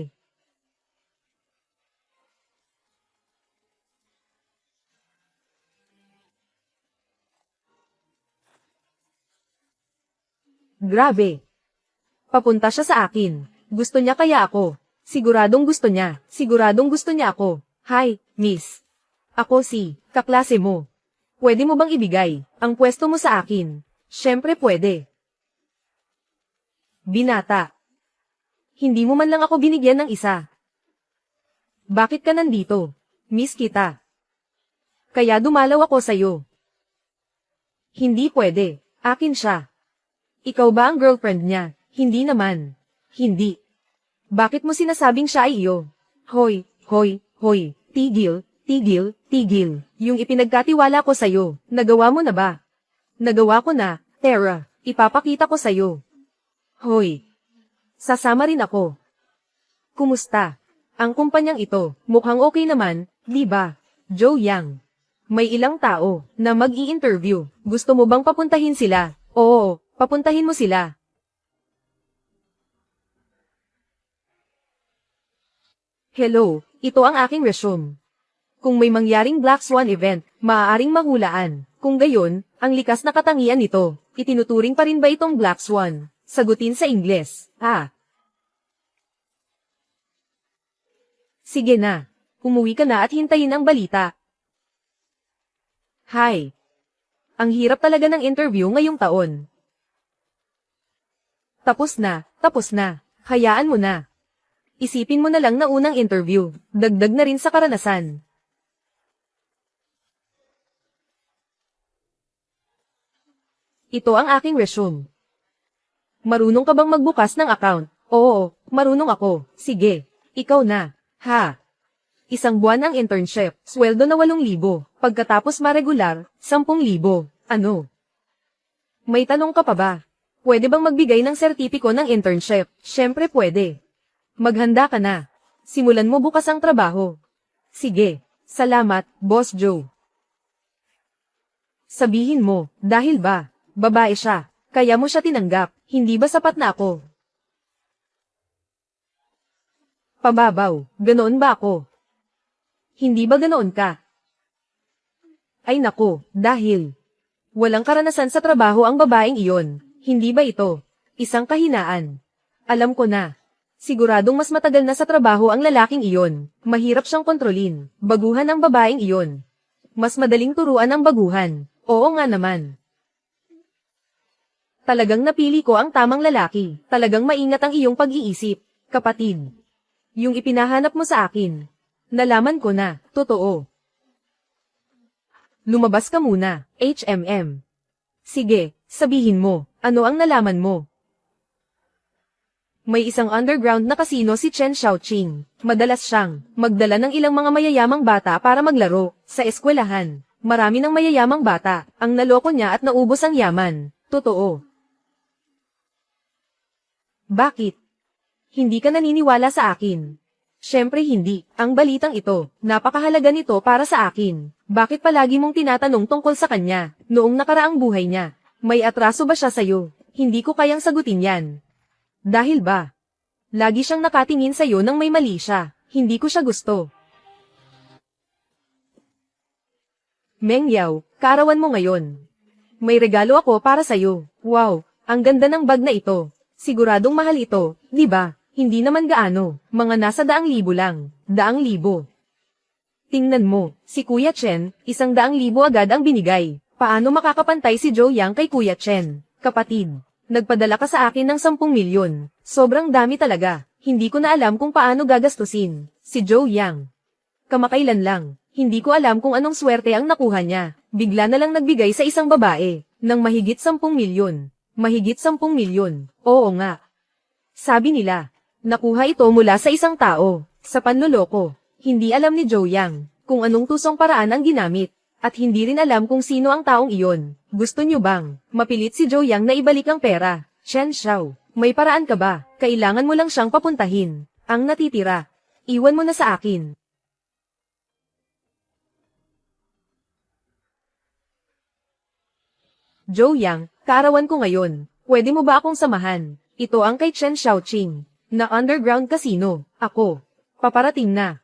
Grabe. Papunta siya sa akin. Gusto niya kaya ako. Siguradong gusto niya. Siguradong gusto niya ako. Hi, miss. Ako si, kaklase mo. Pwede mo bang ibigay ang pwesto mo sa akin? Siyempre pwede. Binata. Hindi mo man lang ako binigyan ng isa. Bakit ka nandito? Miss kita. Kaya dumalaw ako sa'yo. Hindi pwede. Akin siya. Ikaw ba ang girlfriend niya? Hindi naman. Hindi. Bakit mo sinasabing siya ay iyo? Hoy. Tigil. Yung ipinagkatiwala ko sa'yo, nagawa mo na ba? Nagawa ko na, Tara. Ipapakita ko sa'yo. Hoy. Sasama rin ako. Kumusta? Ang kumpanyang ito, mukhang okay naman, di ba? Joe Yang. May ilang tao na mag-i-interview. Gusto mo bang papuntahin sila? Oo. Papuntahin mo sila. Hello, ito ang aking resume. Kung may mangyaring Black Swan event, maaaring mahulaan. Kung gayon, ang likas na katangian nito, itinuturing pa rin ba itong Black Swan? Sagutin sa Ingles. Sige na. Umuwi ka na at hintayin ang balita. Hi. Ang hirap talaga ng interview ngayong taon. Tapos na. Hayaan mo na. Isipin mo na lang na unang interview, dagdag na rin sa karanasan. Ito ang aking resume. Marunong ka bang magbukas ng account? Oo, marunong ako. Sige, ikaw na. Ha? 1 buwan ang internship, sweldo na 8,000. Pagkatapos maregular, 10,000. Ano? May tanong ka pa ba? Pwede bang magbigay ng sertipiko ng internship? Siyempre pwede. Maghanda ka na. Simulan mo bukas ang trabaho. Sige. Salamat, Boss Joe. Sabihin mo, dahil ba, babae siya, kaya mo siya tinanggap, hindi ba sapat na ako? Pababaw, ganoon ba ako? Hindi ba ganoon ka? Ay nako, dahil walang karanasan sa trabaho ang babaeng iyon. Hindi ba ito isang kahinaan? Alam ko na. Siguradong mas matagal na sa trabaho ang lalaking iyon. Mahirap siyang kontrolin. Baguhan ang babaeng iyon. Mas madaling turuan ang baguhan. Oo nga naman. Talagang napili ko ang tamang lalaki. Talagang maingat ang iyong pag-iisip, kapatid. Yung ipinahanap mo sa akin. Nalaman ko na, totoo. Lumabas ka muna, Sige, sabihin mo, ano ang nalaman mo? May isang underground na casino si Chen Xiaoqing. Madalas siyang magdala ng ilang mga mayayamang bata para maglaro sa eskwelahan. Marami ng mayayamang bata ang naloko niya at naubos ang yaman. Totoo. Bakit? Hindi ka naniniwala sa akin? Siyempre hindi. Ang balitang ito, napakahalaga nito para sa akin. Bakit palagi mong tinatanong tungkol sa kanya, noong nakaraang buhay niya? May atraso ba siya sa'yo? Hindi ko kayang sagutin yan. Dahil ba? Lagi siyang nakatingin sa'yo nang may mali siya. Hindi ko siya gusto. Meng Yao, kaarawan mo ngayon. May regalo ako para sa'yo. Wow, ang ganda ng bag na ito. Siguradong mahal ito, di ba? Hindi naman gaano, mga nasa 100,000 lang. 100,000. Tingnan mo, si Kuya Chen, 100,000 agad ang binigay. Paano makakapantay si Zhou Yang kay Kuya Chen? Kapatid, nagpadala ka sa akin ng 10 milyon. Sobrang dami talaga. Hindi ko na alam kung paano gagastusin. Si Zhou Yang. Kamakailan lang, hindi ko alam kung anong swerte ang nakuha niya. Bigla na lang nagbigay sa isang babae, ng mahigit 10 milyon. Mahigit 10 milyon. Oo nga. Sabi nila, nakuha ito mula sa isang tao, sa panloloko. Hindi alam ni Zhou Yang kung anong tusong paraan ang ginamit, at hindi rin alam kung sino ang taong iyon. Gusto niyo bang mapilit si Zhou Yang na ibalik ang pera? Chen Xiao, may paraan ka ba? Kailangan mo lang siyang papuntahin. Ang natitira, iwan mo na sa akin. Zhou Yang, kaarawan ko ngayon. Pwede mo ba akong samahan? Ito ang kay Chen Xiaoqing, na underground casino. Ako. Paparating na.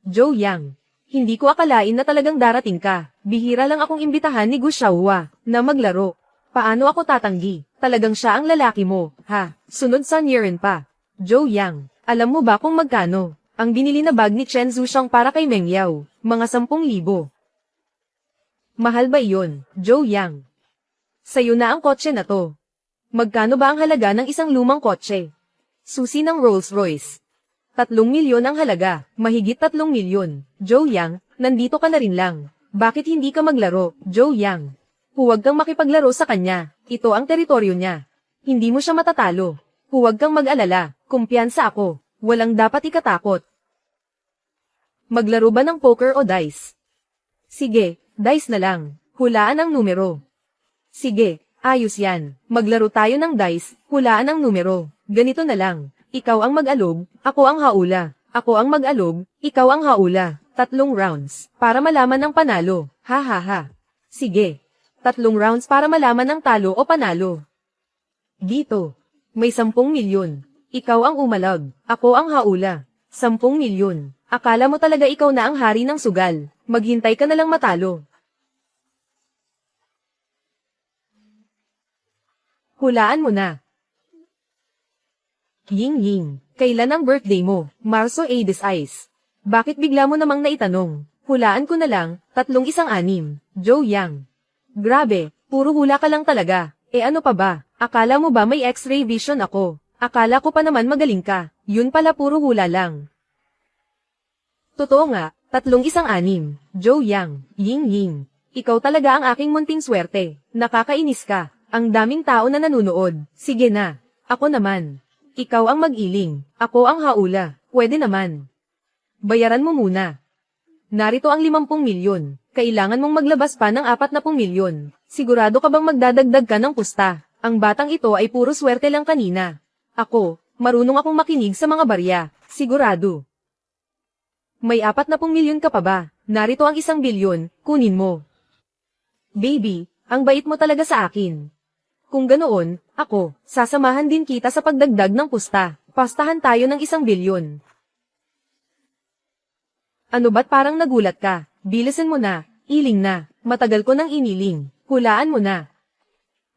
Zhou Yang, hindi ko akalain na talagang darating ka. Bihira lang akong imbitahan ni Gu Xiaohua na maglaro. Paano ako tatanggi? Talagang siya ang lalaki mo, ha? Sunod sa Niren pa. Zhou Yang, alam mo ba kung magkano ang binili na bag ni Chen Zushang para kay Meng Yao? Mga 10,000. Mahal ba iyon, Zhou Yang? Sa'yo na ang kotse na to. Magkano ba ang halaga ng isang lumang kotse? Susi ng Rolls-Royce. 3 milyon ang halaga, mahigit 3 milyon. Zhou Yang, nandito ka na rin lang. Bakit hindi ka maglaro, Zhou Yang? Huwag kang makipaglaro sa kanya, ito ang teritoryo niya. Hindi mo siya matatalo. Huwag kang mag-alala, kumpiyansa ako. Walang dapat ikatakot. Maglaro ba ng poker o dice? Sige, dice na lang. Hulaan ang numero. Sige, ayos yan. Maglaro tayo ng dice, hulaan ang numero. Ganito na lang. Ikaw ang mag-alog, ako ang haula. Ako ang mag-alog, ikaw ang haula. 3 rounds, para malaman ang panalo. Ha ha ha. Sige. 3 rounds para malaman ang talo o panalo. Dito. May 10 milyon. Ikaw ang umalag, ako ang haula. 10 milyon. Akala mo talaga ikaw na ang hari ng sugal. Maghintay ka na lang matalo. Hulaan mo na. Ying Ying, kailan ang birthday mo? Marso 16. Bakit bigla mo namang naitanong? Hulaan ko na lang, 3-1-6. Zhou Yang. Grabe, puro hula ka lang talaga. Ano pa ba? Akala mo ba may X-ray vision ako? Akala ko pa naman magaling ka. Yun pala puro hula lang. Totoo nga, 3-1-6. Zhou Yang, Ying Ying. Ikaw talaga ang aking munting swerte. Nakakainis ka. Ang daming tao na nanunood. Sige na. Ako naman. Ikaw ang mag-iling. Ako ang haula. Pwede naman. Bayaran mo muna. Narito ang 50 milyon. Kailangan mong maglabas pa ng 40 milyon. Sigurado ka bang magdadagdag ka ng pusta? Ang batang ito ay puro swerte lang kanina. Ako, marunong akong makinig sa mga barya. Sigurado. May 40 milyon ka pa ba? Narito ang 1 bilyon, kunin mo. Baby, ang bait mo talaga sa akin. Kung ganoon, ako, sasamahan din kita sa pagdagdag ng pusta. Pastahan tayo ng 1 bilyon. Ano ba't parang nagulat ka? Bilisan mo na, iling na, matagal ko nang iniling. Hulaan mo na.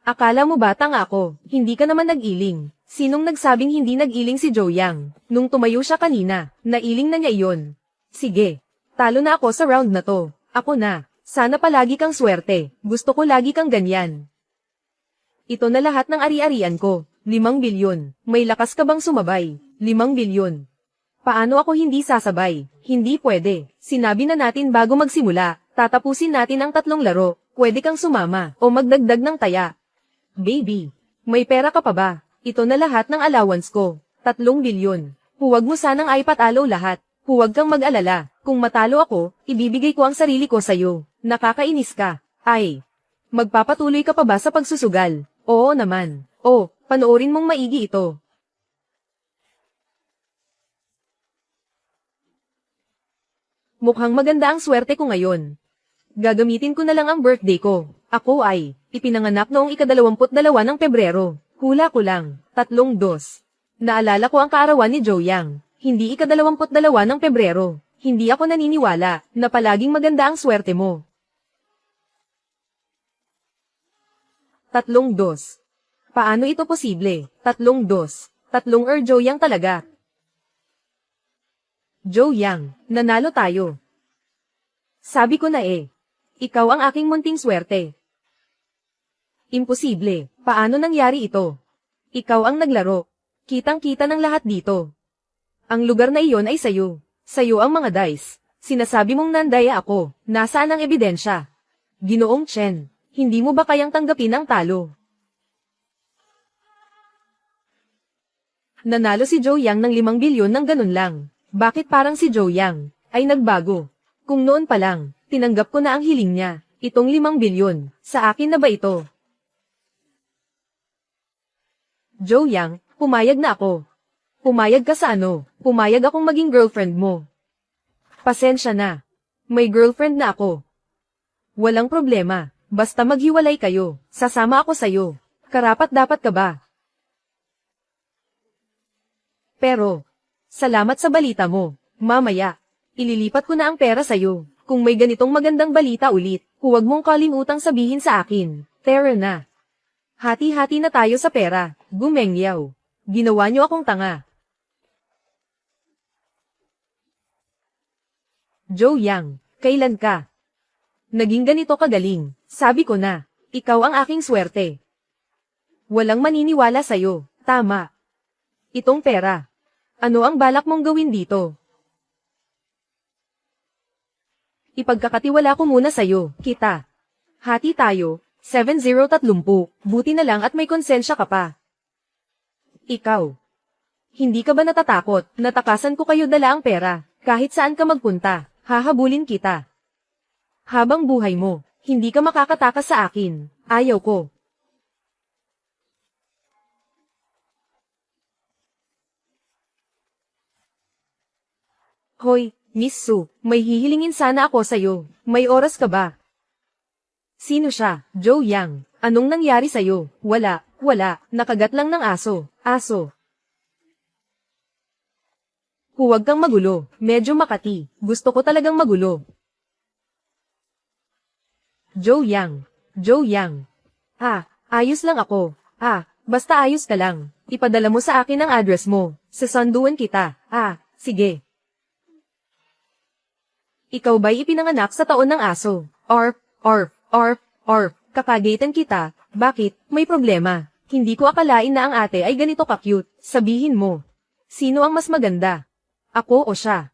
Akala mo ba tanga ako? Hindi ka naman nag-iling. Sinong nagsabing hindi nag-iling si Zhou Yang? Nung tumayo siya kanina, nailing na niya iyon. Sige, talo na ako sa round na to. Ako na. Sana palagi kang swerte. Gusto ko lagi kang ganyan. Ito na lahat ng ari-arian ko. 5 bilyon. May lakas ka bang sumabay? 5 bilyon. Paano ako hindi sasabay? Hindi pwede. Sinabi na natin bago magsimula. Tatapusin natin ang 3 laro. Pwede kang sumama o magdagdag ng taya. Baby, may pera ka pa ba? Ito na lahat ng allowance ko. 3 bilyon. Huwag mo sanang ipatalo lahat. Huwag kang mag-alala. Kung matalo ako, ibibigay ko ang sarili ko sa'yo. Nakakainis ka. Ay. Magpapatuloy ka pa ba sa pagsusugal? Oo naman. Oh, panoorin mong maigi ito. Mukhang maganda ang swerte ko ngayon. Gagamitin ko na lang ang birthday ko. Ako ay ipinanganak noong ika-22 ng Pebrero. Hula ko lang, 32. Naalala ko ang kaarawan ni Joe Yang. Hindi ika-22 ng Pebrero. Hindi ako naniniwala na palaging maganda ang swerte mo. 32. Paano ito posible? 32. 3 Joe Yang talaga. Joe Yang, nanalo tayo. Sabi ko na ikaw ang aking munting swerte. Imposible, paano nangyari ito? Ikaw ang naglaro. Kitang-kita ng lahat dito. Ang lugar na iyon ay sayo. Sayo ang mga dice. Sinasabi mong nandaya ako. Nasaan ang ebidensya? Ginoong Chen, hindi mo ba kayang tanggapin ang talo? Nanalo si Joe Yang ng 5 bilyon ng ganun lang. Bakit parang si Joe Yang ay nagbago? Kung noon pa lang, tinanggap ko na ang hiling niya. Itong 5 bilyon, sa akin na ba ito? Joe Yang, pumayag na ako. Pumayag ka sa ano? Pumayag akong maging girlfriend mo. Pasensya na. May girlfriend na ako. Walang problema, basta maghiwalay kayo. Sasama ako sa'yo. Karapat-dapat ka ba? Pero, salamat sa balita mo. Mamaya, ililipat ko na ang pera sa'yo. Kung may ganitong magandang balita ulit, huwag mong kalimutang sabihin sa akin. Tara na. Hati-hati na tayo sa pera. Gumengyaw. Ginawa niyo akong tanga. Joe Yang, kailan ka? Naging ganito kagaling. Sabi ko na, ikaw ang aking swerte. Walang maniniwala sa'yo. Tama. Itong pera. Ano ang balak mong gawin dito? Ipagkakatiwala ko muna sa'yo, kita. Hati tayo, 7-0-30. Buti na lang at may konsensya ka pa. Ikaw. Hindi ka ba natatakot? Natakasan ko kayo dala ang pera. Kahit saan ka magpunta, hahabulin kita. Habang buhay mo, hindi ka makakatakas sa akin. Ayaw ko. Hoy, Miss Su, may hihilingin sana ako sa'yo. May oras ka ba? Sino siya? Joe Yang. Anong nangyari sa'yo? Wala, nakagat lang ng aso. Aso. Huwag kang magulo, medyo makati. Gusto ko talagang magulo. Joe Yang. Ayos lang ako. Basta ayos ka lang. Ipadala mo sa akin ang address mo. Sasanduan kita. Sige. Ikaw ba'y ipinanganak sa taon ng aso? Kakagaitan kita. Bakit? May problema. Hindi ko akalain na ang ate ay ganito ka-cute. Sabihin mo. Sino ang mas maganda? Ako o siya?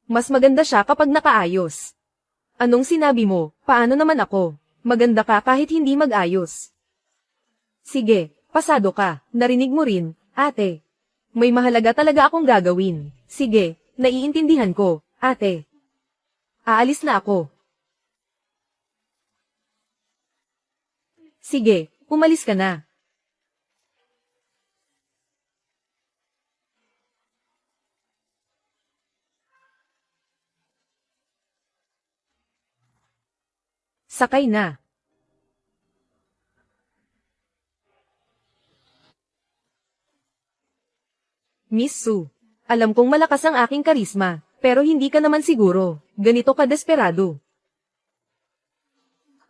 Mas maganda siya kapag nakaayos. Anong sinabi mo? Paano naman ako? Maganda ka kahit hindi mag-ayos. Sige, pasado ka. Narinig mo rin, ate. May mahalaga talaga akong gagawin. Sige, naiintindihan ko, ate. Aalis na ako. Sige, umalis ka na. Sakay na. Miss Su, alam kong malakas ang aking karisma, pero hindi ka naman siguro. Ganito ka desperado.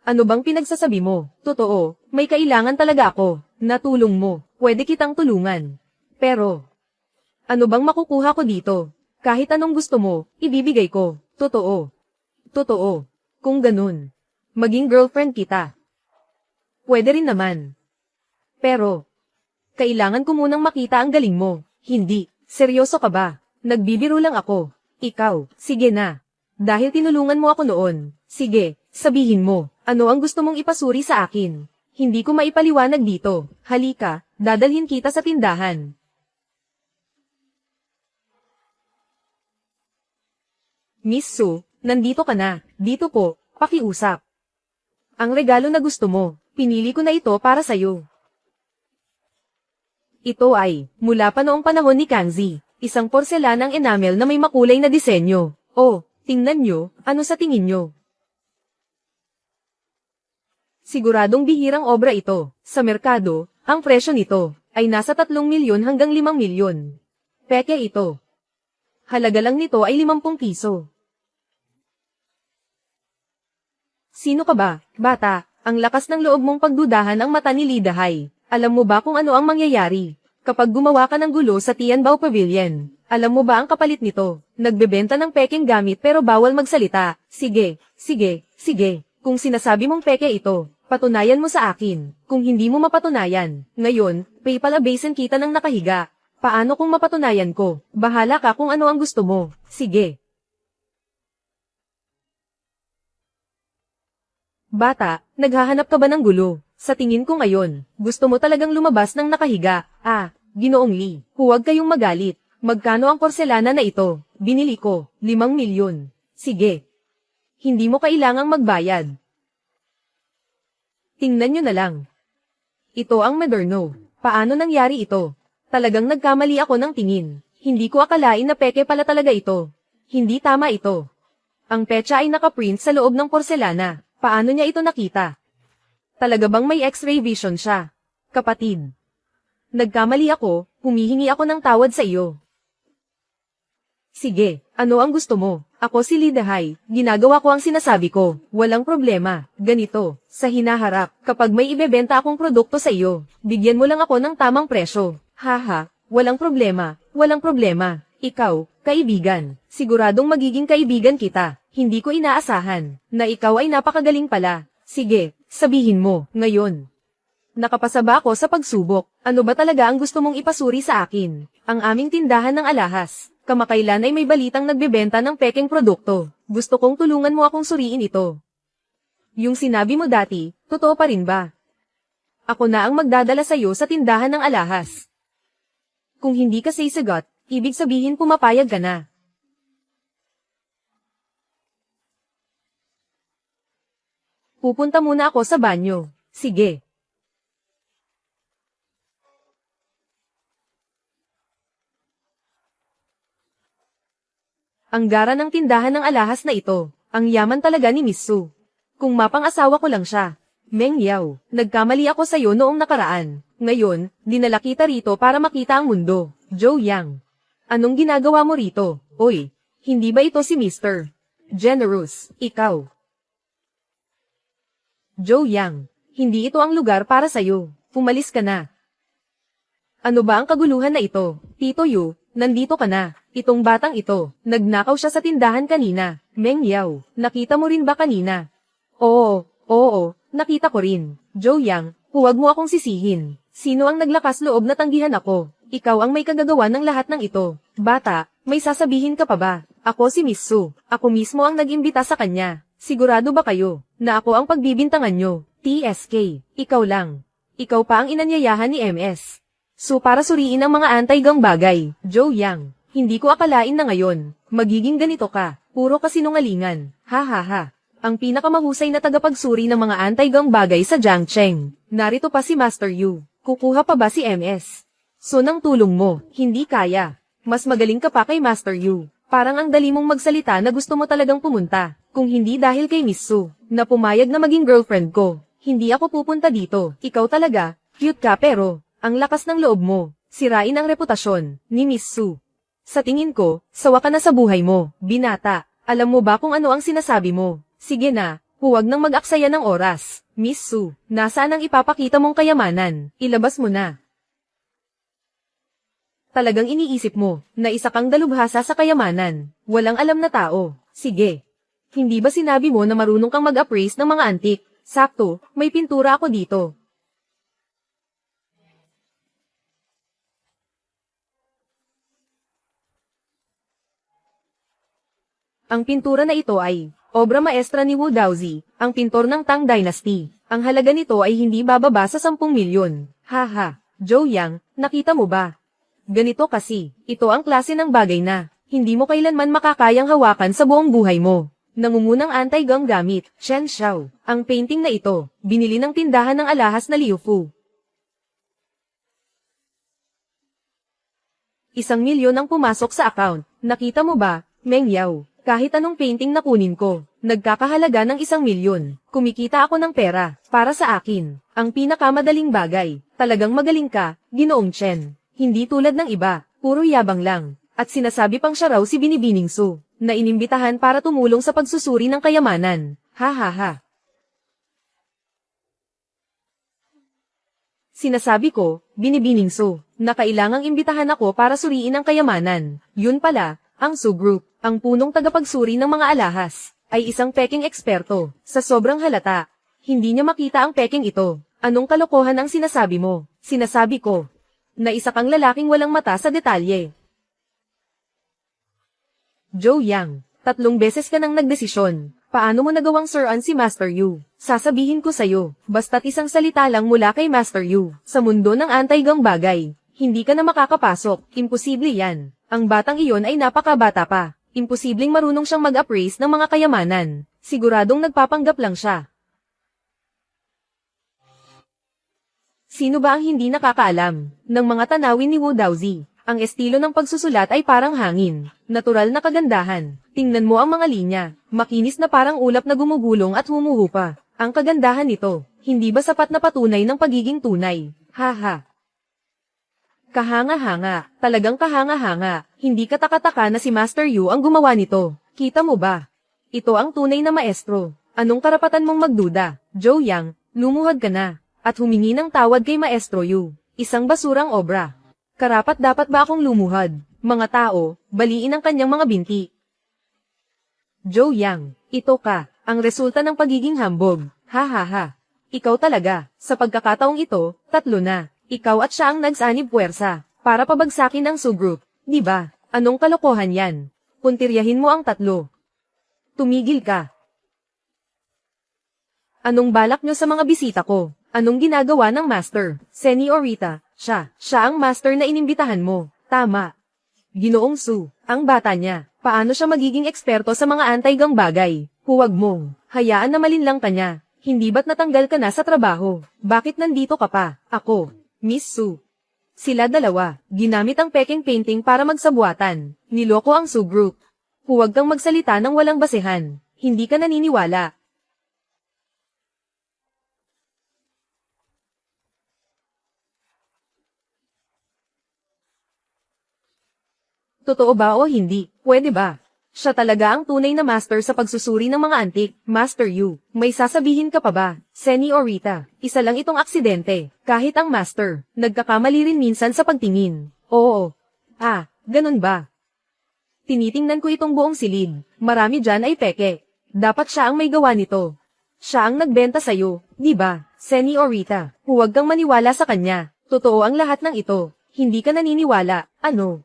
Ano bang pinagsasabi mo? Totoo, may kailangan talaga ako. Natulong mo, pwede kitang tulungan. Pero, ano bang makukuha ko dito? Kahit anong gusto mo, ibibigay ko. Totoo. Kung ganun, maging girlfriend kita. Pwede rin naman. Pero, kailangan ko munang makita ang galing mo. Hindi, seryoso ka ba? Nagbibiro lang ako. Ikaw, sige na. Dahil tinulungan mo ako noon, Sige, sabihin mo, ano ang gusto mong ipasuri sa akin? Hindi ko maipaliwanag dito. Halika, dadalhin kita sa tindahan. Miss Su, nandito ka na. Dito po, pakiusap. Ang regalo na gusto mo, pinili ko na ito para sa'yo. Ito ay, mula pa noong panahon ni Kangzi, isang porselanang enamel na may makulay na disenyo. Oh, tingnan nyo, ano sa tingin nyo? Siguradong bihirang obra ito. Sa merkado, ang presyo nito ay nasa 3 milyon hanggang 5 milyon. Peke ito. Halaga lang nito ay 50 piso. Sino ka ba, bata? Ang lakas ng loob mong pagdudahan ang mata ni Lidahay. Alam mo ba kung ano ang mangyayari kapag gumawa ka ng gulo sa Tianbao Pavilion? Alam mo ba ang kapalit nito? Nagbebenta ng peking gamit pero bawal magsalita. Sige, sige, sige. Kung sinasabi mong peke ito, patunayan mo sa akin. Kung hindi mo mapatunayan, ngayon, PayPal-abasin kita ng nakahiga. Paano kung mapatunayan ko? Bahala ka kung ano ang gusto mo. Sige. Bata, naghahanap ka ba ng gulo? Sa tingin ko ngayon, gusto mo talagang lumabas ng nakahiga. Ginoong Lee, huwag kayong magalit. Magkano ang porselana na ito? Binili ko, 5 milyon. Sige. Hindi mo kailangang magbayad. Tingnan nyo na lang. Ito ang moderno. Paano nangyari ito? Talagang nagkamali ako ng tingin. Hindi ko akalain na peke pala talaga ito. Hindi tama ito. Ang petsa ay nakaprint sa loob ng porselana. Paano niya ito nakita? Talaga bang may X-ray vision siya? Kapatid. Nagkamali ako, humihingi ako ng tawad sa iyo. Sige, ano ang gusto mo? Ako si Lidahay, ginagawa ko ang sinasabi ko, walang problema, ganito, sa hinaharap, kapag may ibebenta akong produkto sa iyo, bigyan mo lang ako ng tamang presyo. Haha, walang problema, ikaw, kaibigan, siguradong magiging kaibigan kita, hindi ko inaasahan, na ikaw ay napakagaling pala. Sige, sabihin mo, ngayon. Nakapasa ba ako sa pagsubok? Ano ba talaga ang gusto mong ipasuri sa akin? Ang aming tindahan ng alahas. Kamakailan ay may balitang nagbebenta ng pekeng produkto. Gusto kong tulungan mo akong suriin ito. Yung sinabi mo dati, totoo pa rin ba? Ako na ang magdadala sa'yo sa tindahan ng alahas. Kung hindi ka sasagot, ibig sabihin pumapayag ka na. Pupunta muna ako sa banyo. Sige. Ang gara ng tindahan ng alahas na ito. Ang yaman talaga ni Miss Su. Kung mapang-asawa ko lang siya. Meng Yao, nagkamali ako sa'yo noong nakaraan. Ngayon, dinala kita rito para makita ang mundo. Joe Yang. Anong ginagawa mo rito? Oy, hindi ba ito si Mr. Generous, ikaw? Joe Yang, hindi ito ang lugar para sa'yo. Pumalis ka na. Ano ba ang kaguluhan na ito? Tito Yu, nandito ka na. Itong batang ito, nagnakaw siya sa tindahan kanina. Meng Yao, nakita mo rin ba kanina? Oo, nakita ko rin. Joe Yang, huwag mo akong sisihin. Sino ang naglakas loob na tanggihan ako? Ikaw ang may kagagawa ng lahat ng ito. Bata, may sasabihin ka pa ba? Ako si Miss Su. Ako mismo ang nag-imbita sa kanya. Sigurado ba kayo, na ako ang pagbibintangan nyo? TSK, ikaw lang. Ikaw pa ang inanyayahan ni MS. So para suriin ang mga anti-gang bagay, Joe Yang. Hindi ko akalain na ngayon, magiging ganito ka, puro kasinungalingan, ha. Ang pinakamahusay na tagapagsuri ng mga anti-gang bagay sa Jiangcheng. Narito pa si Master Yu, kukuha pa ba si MS? So nang tulong mo, hindi kaya. Mas magaling ka pa kay Master Yu. Parang ang dali mong magsalita na gusto mo talagang pumunta. Kung hindi dahil kay Miss Su, na pumayag na maging girlfriend ko, hindi ako pupunta dito. Ikaw talaga, cute ka pero, ang lakas ng loob mo, sirain ang reputasyon ni Miss Su. Sa tingin ko, sawa ka na sa buhay mo, binata. Alam mo ba kung ano ang sinasabi mo? Sige na, huwag nang mag-aksaya ng oras. Miss Su, nasaan ang ipapakita mong kayamanan? Ilabas mo na. Talagang iniisip mo, na isa kang dalubhasa sa kayamanan. Walang alam na tao. Sige. Hindi ba sinabi mo na marunong kang mag-appraise ng mga antik? Sakto, may pintura ako dito. Ang pintura na ito ay Obra maestra ni Wu Daozi, ang pintor ng Tang Dynasty. Ang halaga nito ay hindi bababa sa 10 milyon. Haha, Zhou Yang, nakita mo ba? Ganito kasi, ito ang klase ng bagay na, hindi mo kailanman makakayang hawakan sa buong buhay mo. Nangungunang anti-gang gamit, Shen Xiao. Ang painting na ito, binili ng tindahan ng alahas na Liu Fu. 1 milyon ang pumasok sa account. Nakita mo ba, Meng Yao? Kahit anong painting na kunin ko, nagkakahalaga ng 1 milyon. Kumikita ako ng pera, para sa akin. Ang pinakamadaling bagay, talagang magaling ka, Ginoong Chen. Hindi tulad ng iba, puro yabang lang. At sinasabi pang siya raw si Binibining Su, na inimbitahan para tumulong sa pagsusuri ng kayamanan. Ha ha ha. Sinasabi ko, Binibining Su, na kailangang imbitahan ako para suriin ang kayamanan. Yun pala, ang Su Group, ang punong tagapagsuri ng mga alahas, ay isang peking eksperto. Sa sobrang halata, hindi niya makita ang peking ito. Anong kalokohan ang sinasabi mo? Sinasabi ko, na isa kang lalaking walang mata sa detalye. Zhou Yang, 3 beses ka nang nagdesisyon. Paano mo nagawang suruan si Master Yu? Sasabihin ko sa'yo, basta't isang salita lang mula kay Master Yu, sa mundo ng anti-gang bagay, hindi ka na makakapasok, imposible yan. Ang batang iyon ay napakabata pa, imposibleng marunong siyang mag-appraise ng mga kayamanan, siguradong nagpapanggap lang siya. Sino ba ang hindi nakakaalam ng mga tanawin ni Wu Daozi? Ang estilo ng pagsusulat ay parang hangin, natural na kagandahan. Tingnan mo ang mga linya, makinis na parang ulap na gumugulong at humuhupa. Ang kagandahan nito, hindi ba sapat na patunay ng pagiging tunay? Haha. Kahanga-hanga, talagang kahanga-hanga, hindi katakataka na si Master Yu ang gumawa nito. Kita mo ba? Ito ang tunay na maestro. Anong karapatan mong magduda? Zhou Yang, lumuhad ka na, at humingi ng tawad kay Maestro Yu. Isang basurang obra. Karapat dapat ba akong lumuhad? Mga tao, baliin ang kanyang mga binti. Zhou Yang, ito ka, ang resulta ng pagiging hambog. Ha ha ha. Ikaw talaga, sa pagkakataong ito, 3 na. Ikaw at siya ang nagsanib puwersa, para pabagsakin ang Su Group. Di ba? Anong kalokohan yan? Puntiryahin mo ang 3. Tumigil ka. Anong balak nyo sa mga bisita ko? Anong ginagawa ng master? Senyorita, siya ang master na inimbitahan mo. Tama. Ginoong Su, ang bata niya, paano siya magiging eksperto sa mga anti-gang bagay? Huwag mong, hayaan na malinlang ka niya. Hindi ba't natanggal ka na sa trabaho? Bakit nandito ka pa? Ako, Miss Su. Sila dalawa, ginamit ang peking painting para magsabuatan. Niloko ang Su Group. Huwag kang magsalita ng walang basehan. Hindi ka naniniwala. Totoo ba o hindi? Pwede ba? Siya talaga ang tunay na master sa pagsusuri ng mga antik. Master Yu, may sasabihin ka pa ba? Senyorita, isa lang itong aksidente. Kahit ang master, nagkakamali rin minsan sa pagtingin. Oo. Ganun ba? Tinitingnan ko itong buong silid. Marami dyan ay peke. Dapat siya ang may gawa nito. Siya ang nagbenta sa'yo, di ba? Senyorita, huwag kang maniwala sa kanya. Totoo ang lahat ng ito. Hindi ka naniniwala, ano?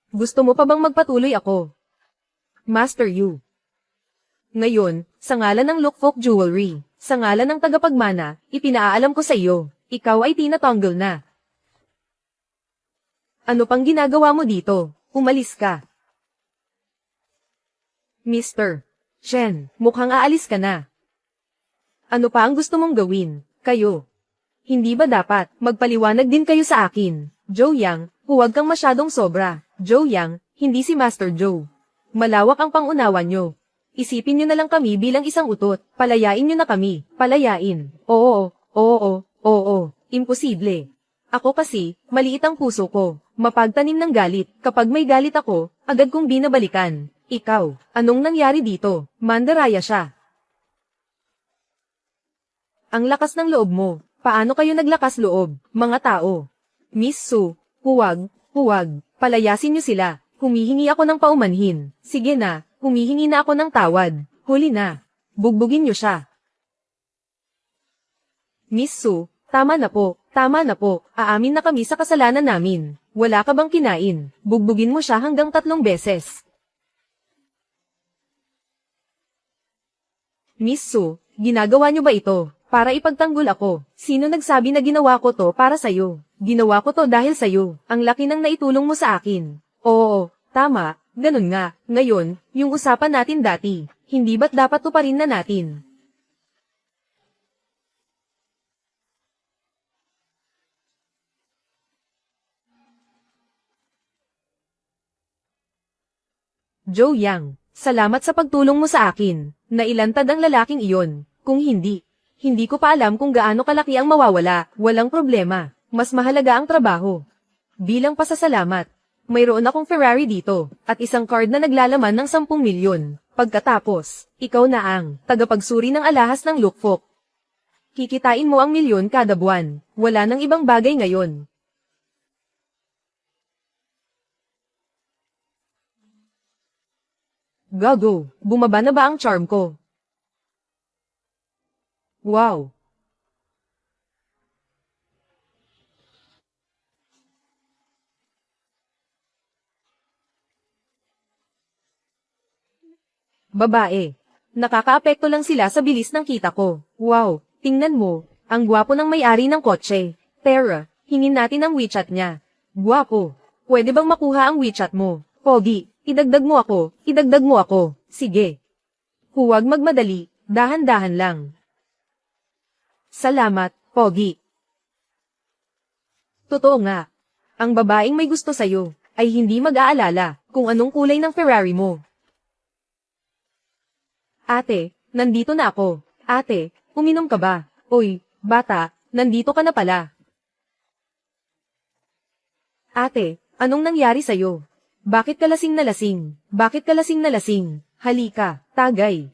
Gusto mo pa bang magpatuloy ako? Master Yu. Ngayon, sa ngalan ng Lukfok Jewelry, sa ngalan ng tagapagmana, ipinaalam ko sa iyo, ikaw ay tinatanggal na. Ano pang ginagawa mo dito? Umalis ka. Mr. Chen, mukhang aalis ka na. Ano pa ang gusto mong gawin? Kayo. Hindi ba dapat magpaliwanag din kayo sa akin? Zhou Yang, huwag kang masyadong sobra. Zhou Yang, hindi si Master Zhou. Malawak ang pangunawa nyo. Isipin nyo na lang kami bilang isang utot. Palayain nyo na kami. Palayain. Oo. Imposible. Ako kasi, maliit ang puso ko. Mapagtanim ng galit. Kapag may galit ako, agad kong binabalikan. Ikaw, anong nangyari dito? Mandaraya siya. Ang lakas ng loob mo. Paano kayo naglakas loob, mga tao? Miss Su, huwag, palayasin niyo sila. Humihingi ako ng paumanhin. Sige na, humihingi na ako ng tawad. Huli na. Bugbugin niyo siya. Miss Su, tama na po. Aamin na kami sa kasalanan namin. Wala ka bang kinain? Bugbugin mo siya hanggang 3 beses. Miss Su, ginagawa niyo ba ito? Para ipagtanggol ako. Sino nagsabi na ginawa ko to para sa'yo? Ginawa ko to dahil sa'yo. Ang laki ng naitulong mo sa akin. Oo, tama, ganun nga. Ngayon, yung usapan natin dati, hindi ba't dapat tuparin na natin? Joe Yang, salamat sa pagtulong mo sa akin. Nailantad ang lalaking iyon. Kung hindi ko pa alam kung gaano kalaki ang mawawala, walang problema. Mas mahalaga ang trabaho. Bilang pasasalamat, mayroon akong Ferrari dito, at isang card na naglalaman ng 10 milyon. Pagkatapos, ikaw na ang tagapagsuri ng alahas ng lukfok. Kikitain mo ang milyon kada buwan. Wala nang ibang bagay ngayon. Gago, bumaba na ba ang charm ko? Wow! Babae. Nakakaapekto lang sila sa bilis ng kita ko. Wow, tingnan mo, ang gwapo ng may-ari ng kotse. Tara, hingin natin ang WeChat niya. Gwapo, pwede bang makuha ang WeChat mo? Pogi, idagdag mo ako. Sige. Huwag magmadali, dahan-dahan lang. Salamat, Pogi. Totoo nga, ang babaeng may gusto sa'yo ay hindi mag-aalala kung anong kulay ng Ferrari mo. Ate, nandito na ako. Ate, uminom ka ba? Oy, bata, nandito ka na pala. Ate, anong nangyari sa'yo? Bakit ka lasing na lasing? Halika, tagay.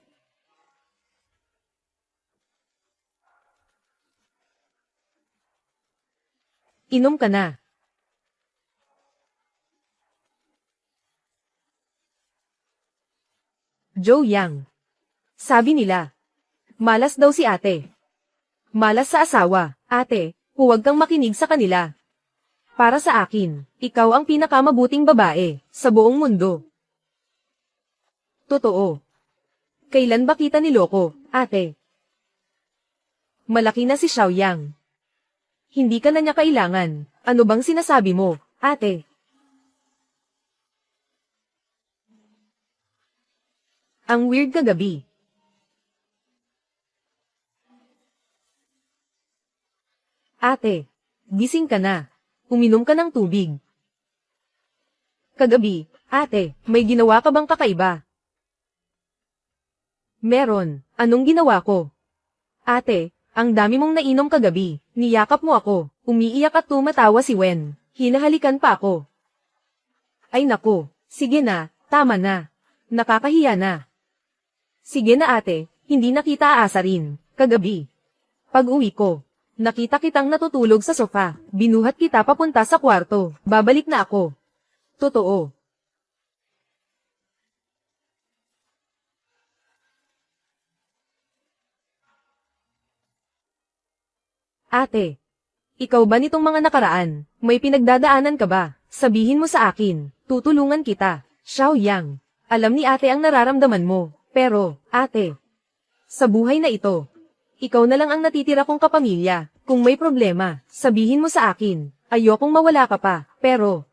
Inom ka na. Joe Yang. Sabi nila, malas daw si ate. Malas sa asawa. Ate, huwag kang makinig sa kanila. Para sa akin, ikaw ang pinakamabuting babae sa buong mundo. Totoo. Kailan ba kita niloko, ate? Malaki na si Xiao Yang. Hindi ka na niya kailangan. Ano bang sinasabi mo, ate? Ang weird kagabi. Ate, gising ka na. Uminom ka ng tubig. Kagabi, ate, may ginawa ka bang kakaiba? Meron. Anong ginawa ko? Ate, ang dami mong nainom kagabi. Niyakap mo ako. Umiiyak at tumatawa si Wen. Hinahalikan pa ako. Ay nako, sige na, tama na. Nakakahiya na. Sige na ate, hindi na kita aasarin. Kagabi. Pag-uwi ko, nakita kitang natutulog sa sofa. Binuhat kita papunta sa kwarto. Babalik na ako. Totoo. Ate, ikaw ba nitong mga nakaraan? May pinagdadaanan ka ba? Sabihin mo sa akin. Tutulungan kita. Xiao Yang. Alam ni ate ang nararamdaman mo. Pero, ate, sa buhay na ito, ikaw na lang ang natitira kong kapamilya. Kung may problema, sabihin mo sa akin. Ayokong mawala ka pa. Pero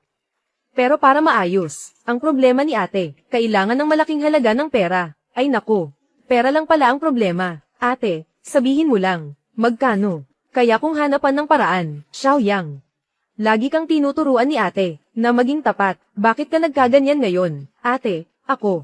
para maayos, ang problema ni ate, kailangan ng malaking halaga ng pera. Ay naku, pera lang pala ang problema. Ate, sabihin mo lang, magkano? Kaya kung hanapan ng paraan, Xiao Yang. Lagi kang tinuturuan ni ate, na maging tapat. Bakit ka nagkaganyan ngayon? Ate, ako.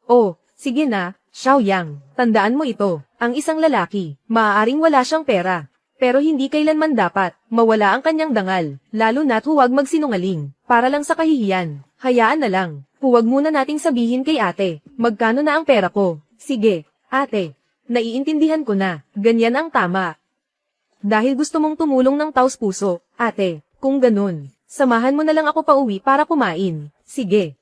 Oh, sige na, Xiao Yang, tandaan mo ito, ang isang lalaki, maaaring wala siyang pera. Pero hindi kailanman dapat, mawala ang kanyang dangal, lalo na't huwag magsinungaling, para lang sa kahihiyan. Hayaan na lang, huwag muna nating sabihin kay ate, magkano na ang pera ko. Sige, ate, Naiintindihan ko na, ganyan ang tama. Dahil gusto mong tumulong ng taos-puso, ate, kung ganun, samahan mo na lang ako pauwi para kumain. Sige.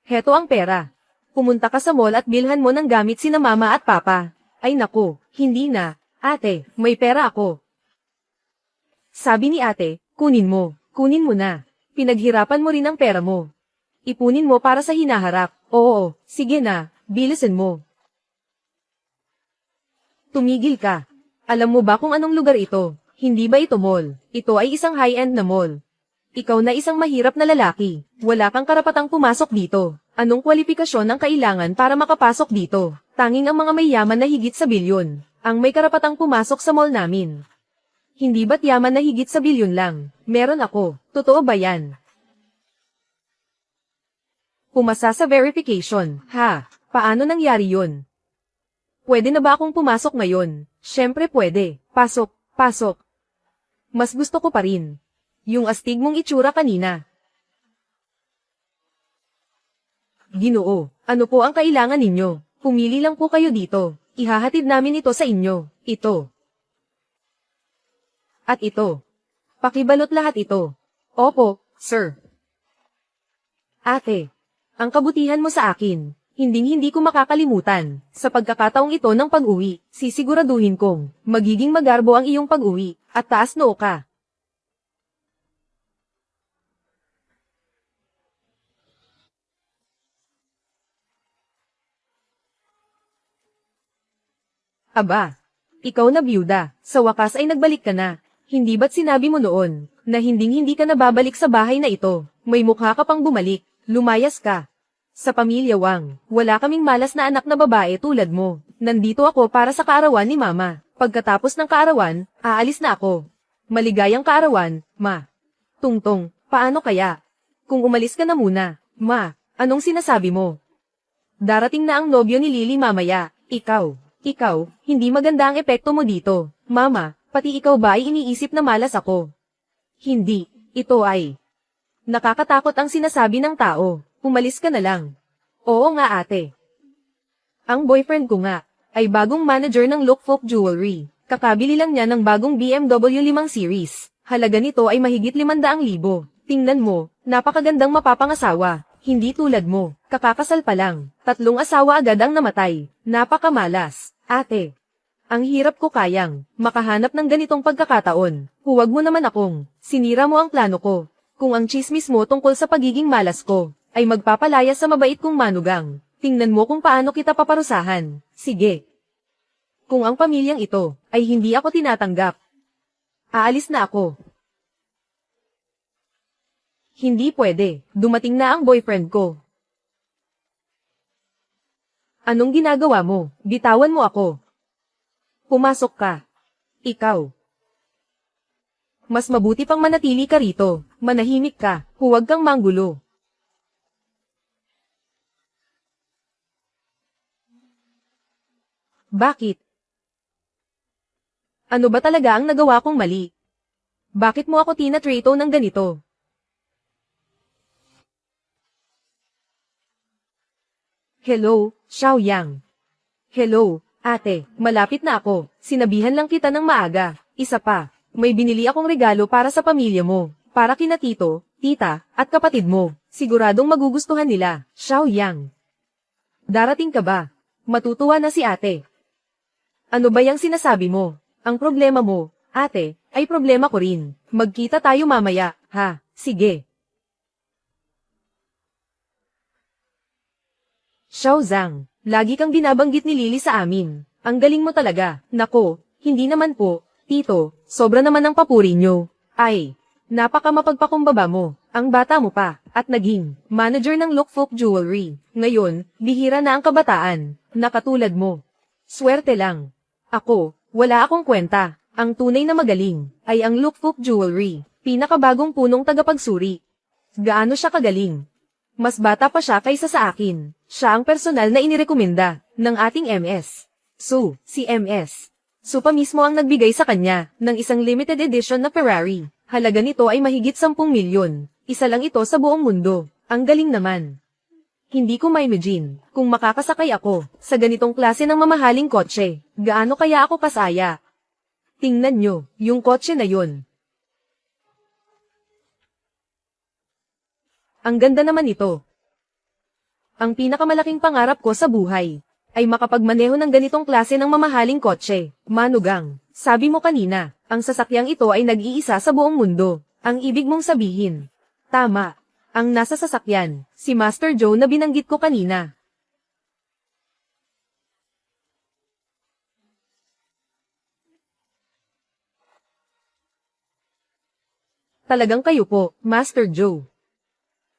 Heto ang pera. Pumunta ka sa mall at bilhan mo ng gamit sina mama at papa. Ay naku, hindi na. Ate, may pera ako. Sabi ni ate, kunin mo na. Pinaghirapan mo rin ang pera mo. Ipunin mo para sa hinaharap. Oo, sige na, bilisan mo. Tumigil ka. Alam mo ba kung anong lugar ito? Hindi ba ito mall? Ito ay isang high-end na mall. Ikaw na isang mahirap na lalaki. Wala kang karapatang pumasok dito. Anong kwalifikasyon ang kailangan para makapasok dito? Tanging ang mga mayaman na higit sa bilyon ang may karapatang pumasok sa mall namin. Hindi ba't yaman na higit sa bilyon lang? Meron ako. Totoo ba yan? Pumasa sa verification. Ha? Paano nangyari yun? Pwede na ba akong pumasok ngayon? Syempre pwede. Pasok, pasok. Mas gusto ko pa rin yung astig mong itsura kanina. Ginoo, ano po ang kailangan ninyo? Pumili lang po kayo dito. Ihahatid namin ito sa inyo. Ito. At ito. Pakibalot lahat ito. Opo, sir. Ate, ang kabutihan mo sa akin. Hinding-hindi ko makakalimutan. Sa pagkakataong ito ng pag-uwi, sisiguraduhin kong magiging magarbo ang iyong pag-uwi, at taas noo ka. Aba, ikaw na byuda, sa wakas ay nagbalik ka na. Hindi ba't sinabi mo noon, na hinding-hindi ka na babalik sa bahay na ito? May mukha ka pang bumalik, lumayas ka. Sa pamilya Wang, wala kaming malas na anak na babae tulad mo. Nandito ako para sa kaarawan ni mama. Pagkatapos ng kaarawan, aalis na ako. Maligayang kaarawan, ma. Tungtong, paano kaya? Kung umalis ka na muna, ma, anong sinasabi mo? Darating na ang nobyo ni Lily mamaya, ikaw, hindi maganda ang epekto mo dito. Mama, pati ikaw ba ay iniisip na malas ako? Hindi, ito ay nakakatakot ang sinasabi ng tao. Umalis ka na lang. Oo nga ate. Ang boyfriend ko nga, ay bagong manager ng Lookfolk Jewelry. Kakabili lang niya ng bagong BMW 5 Series. Halaga nito ay mahigit 500,000. Tingnan mo, napakagandang mapapangasawa. Hindi tulad mo, kakakasal pa lang. 3 asawa agad ang namatay. Napakamalas. Ate, ang hirap ko kayang makahanap ng ganitong pagkakataon. Huwag mo naman akong sinira mo ang plano ko. Kung ang chismis mo tungkol sa pagiging malas ko ay magpapalaya sa mabait kong manugang, tingnan mo kung paano kita paparusahan. Sige. Kung ang pamilyang ito ay hindi ako tinatanggap, aalis na ako. Hindi pwede, dumating na ang boyfriend ko. Anong ginagawa mo? Bitawan mo ako. Pumasok ka. Ikaw. Mas mabuti pang manatili ka rito. Manahimik ka, huwag kang manggulo. Bakit? Ano ba talaga ang nagawa kong mali? Bakit mo ako tinatrato ng ganito? Hello, Xiaoyang. Hello, ate, malapit na ako. Sinabihan lang kita ng maaga. Isa pa, may binili akong regalo para sa pamilya mo. Para kina tito, tita, at kapatid mo. Siguradong magugustuhan nila, Xiaoyang. Darating ka ba? Matutuwa na si ate. Ano ba yung sinasabi mo? Ang problema mo, ate, ay problema ko rin. Magkita tayo mamaya, ha? Sige. Xiao Zhang, lagi kang binabanggit ni Lily sa amin. Ang galing mo talaga. Nako, hindi naman po, tito, sobra naman ang papuri nyo. Ay, napaka mapagpakumbaba mo. Ang bata mo pa, at naging manager ng Lookfolk Jewelry. Ngayon, bihira na ang kabataan, na katulad mo. Swerte lang. Ako, wala akong kwenta. Ang tunay na magaling, ay ang Lookfolk Jewelry, pinakabagong punong tagapagsuri. Gaano siya kagaling? Mas bata pa siya kaysa sa akin. Siya ang personal na inirekomenda, ng ating MS. So, si MS. So pa mismo ang nagbigay sa kanya, ng isang limited edition na Ferrari. Halaga nito ay mahigit 10 milyon. Isa lang ito sa buong mundo. Ang galing naman. Hindi ko ma-imagine kung makakasakay ako sa ganitong klase ng mamahaling kotse. Gaano kaya ako pasaya? Tingnan nyo, yung kotse na yun. Ang ganda naman ito. Ang pinakamalaking pangarap ko sa buhay ay makapagmaneho ng ganitong klase ng mamahaling kotse. Manugang, sabi mo kanina, ang sasakyang ito ay nag-iisa sa buong mundo. Ang ibig mong sabihin. Tama. Ang nasa sasakyan, si Master Joe na binanggit ko kanina. Talagang kayo po, Master Joe.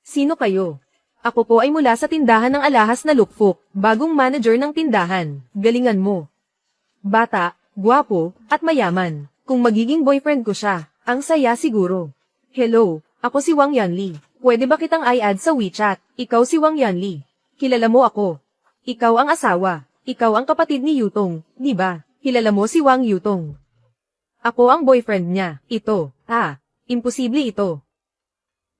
Sino kayo? Ako po ay mula sa tindahan ng alahas na Lukfok, bagong manager ng tindahan. Galingan mo. Bata, gwapo, at mayaman. Kung magiging boyfriend ko siya, ang saya siguro. Hello, ako si Wang Yanli. Pwede ba kitang i-add sa WeChat? Ikaw si Wang Yanli. Kilala mo ako. Ikaw ang asawa. Ikaw ang kapatid ni Yutong, di ba? Kilala mo si Wang Yutong. Ako ang boyfriend niya. Ito. Imposible ito.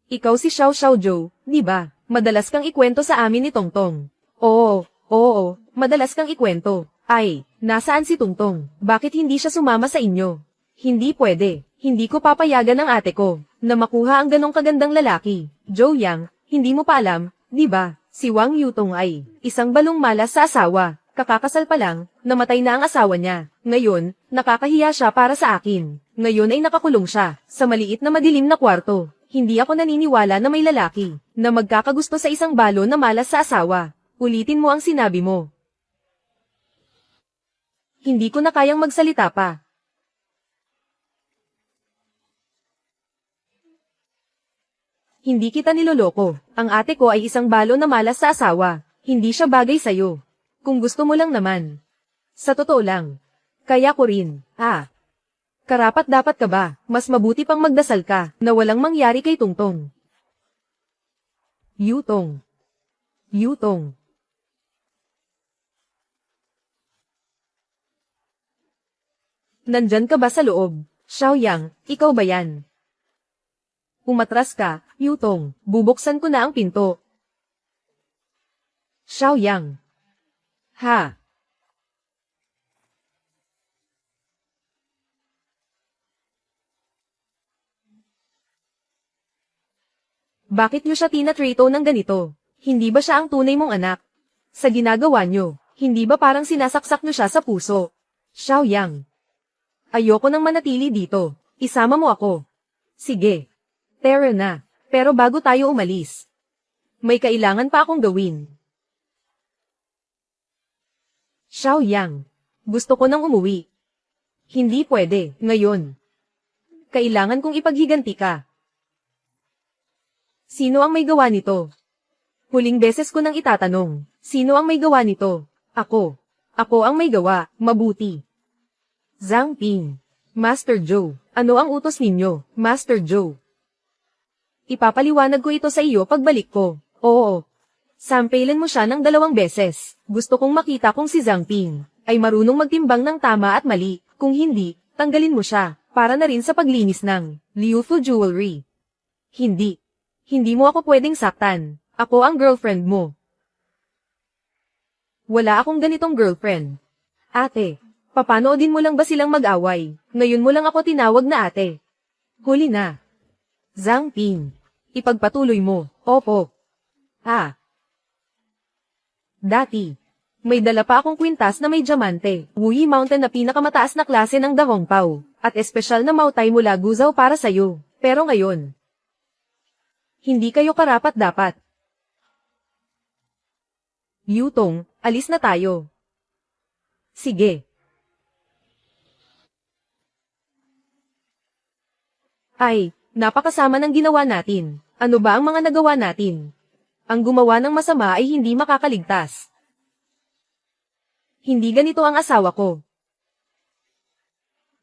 Ikaw si Xiao Xiao Joe, di ba? Madalas kang ikwento sa amin ni Tongtong. Oo, madalas kang ikwento. Ay, nasaan si Tongtong? Bakit hindi siya sumama sa inyo? Hindi pwede. Hindi ko papayagan ng ate ko na makuha ang ganong kagandang lalaki. Joe Yang, hindi mo pa alam, di ba? Si Wang Yutong ay isang balong malas sa asawa. Kakakasal pa lang, namatay na ang asawa niya. Ngayon, nakakahiya siya para sa akin. Ngayon ay nakakulong siya sa maliit na madilim na kwarto. Hindi ako naniniwala na may lalaki na magkakagusto sa isang balo na malas sa asawa. Ulitin mo ang sinabi mo. Hindi ko na kayang magsalita pa. Hindi kita niloloko. Ang ate ko ay isang balo na malas sa asawa. Hindi siya bagay sa'yo. Kung gusto mo lang naman. Sa totoo lang. Kaya ko rin. Karapat dapat ka ba? Mas mabuti pang magdasal ka na walang mangyari kay Tongtong. Yutong. Nandyan ka ba sa loob? Xiaoyang, ikaw ba yan? Umatras ka, Yutong. Bubuksan ko na ang pinto. Xiaoyang. Bakit niyo siya tinatrato ng ganito? Hindi ba siya ang tunay mong anak? Sa ginagawa niyo, hindi ba parang sinasaksak niyo siya sa puso? Xiaoyang. Ayoko nang manatili dito. Isama mo ako. Sige. Tara na. Pero bago tayo umalis, may kailangan pa akong gawin. Xiaoyang. Gusto ko nang umuwi. Hindi pwede, ngayon. Kailangan kong ipaghiganti ka. Sino ang may gawa nito? Huling beses ko nang itatanong. Sino ang may gawa nito? Ako. Ako ang may gawa, mabuti. Zhang Ping. Master Joe. Ano ang utos ninyo, Master Joe? Ipapaliwanag ko ito sa iyo pagbalik ko. Oo. Sampailan mo siya ng 2 beses. Gusto kong makita kung si Zhang Ping ay marunong magtimbang ng tama at mali. Kung hindi, tanggalin mo siya, para na rin sa paglinis ng Liufu Jewelry. Hindi. Hindi mo ako pwedeng saktan. Ako ang girlfriend mo. Wala akong ganitong girlfriend. Ate, papanoodin mo lang ba silang mag-away? Ngayon mo lang ako tinawag na ate. Huli na. Zhang Ping. Ipagpatuloy mo. Opo. Dati. May dala pa akong kwintas na may diamante. Wuyi Mountain na pinakamataas na klase ng Dahongpao. At espesyal na mautay mula Guizhou para sa'yo. Pero ngayon, hindi kayo karapat-dapat. Yutong, alis na tayo. Sige. Ay, napakasama ng ginawa natin. Ano ba ang mga nagawa natin? Ang gumawa ng masama ay hindi makakaligtas. Hindi ganito ang asawa ko.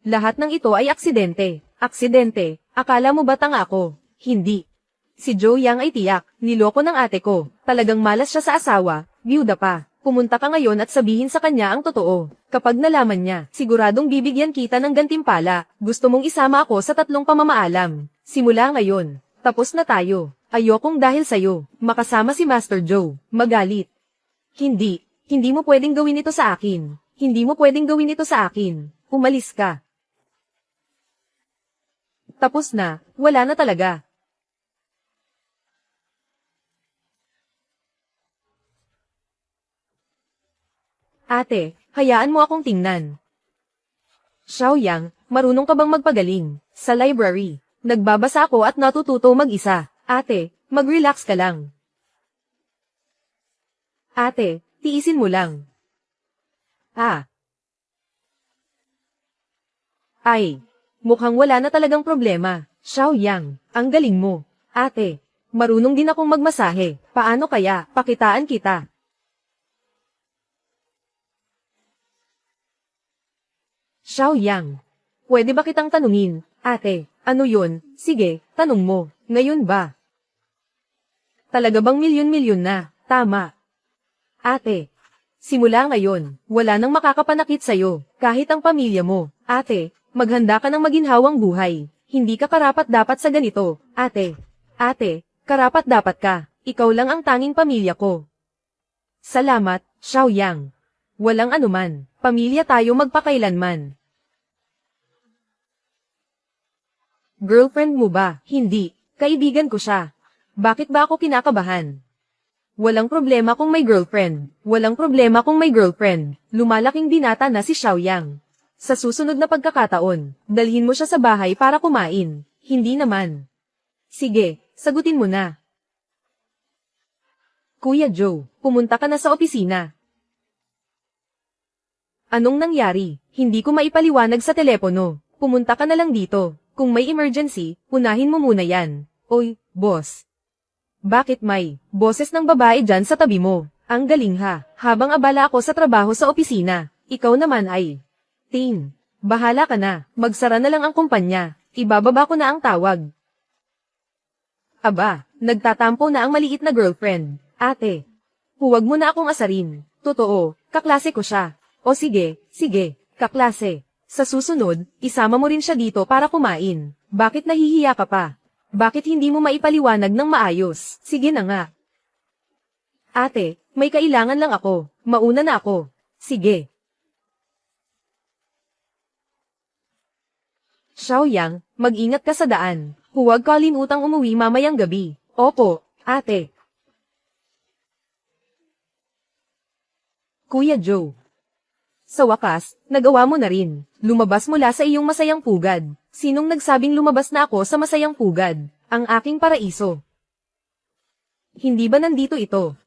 Lahat ng ito ay aksidente. Aksidente, akala mo ba tanga ako? Hindi. Si Joe Yang ay tiyak, niloko ng ate ko. Talagang malas siya sa asawa, byuda pa. Pumunta ka ngayon at sabihin sa kanya ang totoo. Kapag nalaman niya, siguradong bibigyan kita ng gantimpala. Gusto mong isama ako sa 3 pamamaalam. Simula ngayon, tapos na tayo. Ayokong dahil sa'yo, makasama si Master Joe, magalit. Hindi mo pwedeng gawin ito sa akin. Hindi mo pwedeng gawin ito sa akin. Umalis ka. Tapos na, wala na talaga. Ate, hayaan mo akong tingnan. Xiaoyang, marunong ka bang magpagaling? Sa library. Nagbabasa ako at natututo mag-isa. Ate, mag-relax ka lang. Ate, tiisin mo lang. Ay, mukhang wala na talagang problema. Xiaoyang, ang galing mo. Ate, marunong din akong magmasahe. Paano kaya, pakitaan kita? Xiaoyang, pwede ba kitang tanungin? Ate, ano yun? Sige, tanong mo. Ngayon ba? Talaga bang milyon-milyon na? Tama. Ate, simula ngayon, wala nang makakapanakit sa'yo, kahit ang pamilya mo. Ate, maghanda ka ng maginhawang buhay. Hindi ka karapat-dapat sa ganito. Ate, karapat-dapat ka. Ikaw lang ang tanging pamilya ko. Salamat, Xiaoyang. Walang anuman. Pamilya tayo magpakailanman. Girlfriend mo ba? Hindi. Kaibigan ko siya. Bakit ba ako kinakabahan? Walang problema kung may girlfriend. Walang problema kung may girlfriend. Lumalaking binata na si Xiaoyang. Sa susunod na pagkakataon, dalhin mo siya sa bahay para kumain. Hindi naman. Sige, sagutin mo na. Kuya Joe, pumunta ka na sa opisina. Anong nangyari? Hindi ko maipaliwanag sa telepono. Pumunta ka na lang dito. Kung may emergency, unahin mo muna yan. Oy, boss. Bakit may boses ng babae dyan sa tabi mo? Ang galing ha. Habang abala ako sa trabaho sa opisina, ikaw naman ay bahala ka na. Magsara na lang ang kumpanya. Ibababa ko na ang tawag. Aba, nagtatampo na ang maliit na girlfriend. Ate, huwag mo na akong asarin. Totoo, kaklase ko siya. O sige, kaklase. Sa susunod, isama mo rin siya dito para kumain. Bakit nahihiya ka pa? Bakit hindi mo maipaliwanag ng maayos? Sige na nga. Ate, may kailangan lang ako. Mauna na ako. Sige. Xiaoyang, mag-ingat ka sa daan. Huwag kalimutang umuwi mamayang gabi. Opo, ate. Kuya Joe. Sa wakas, nagawa mo na rin. Lumabas mula sa iyong masayang pugad. Sinong nagsabing lumabas na ako sa masayang pugad? Ang aking paraiso. Hindi ba nandito ito?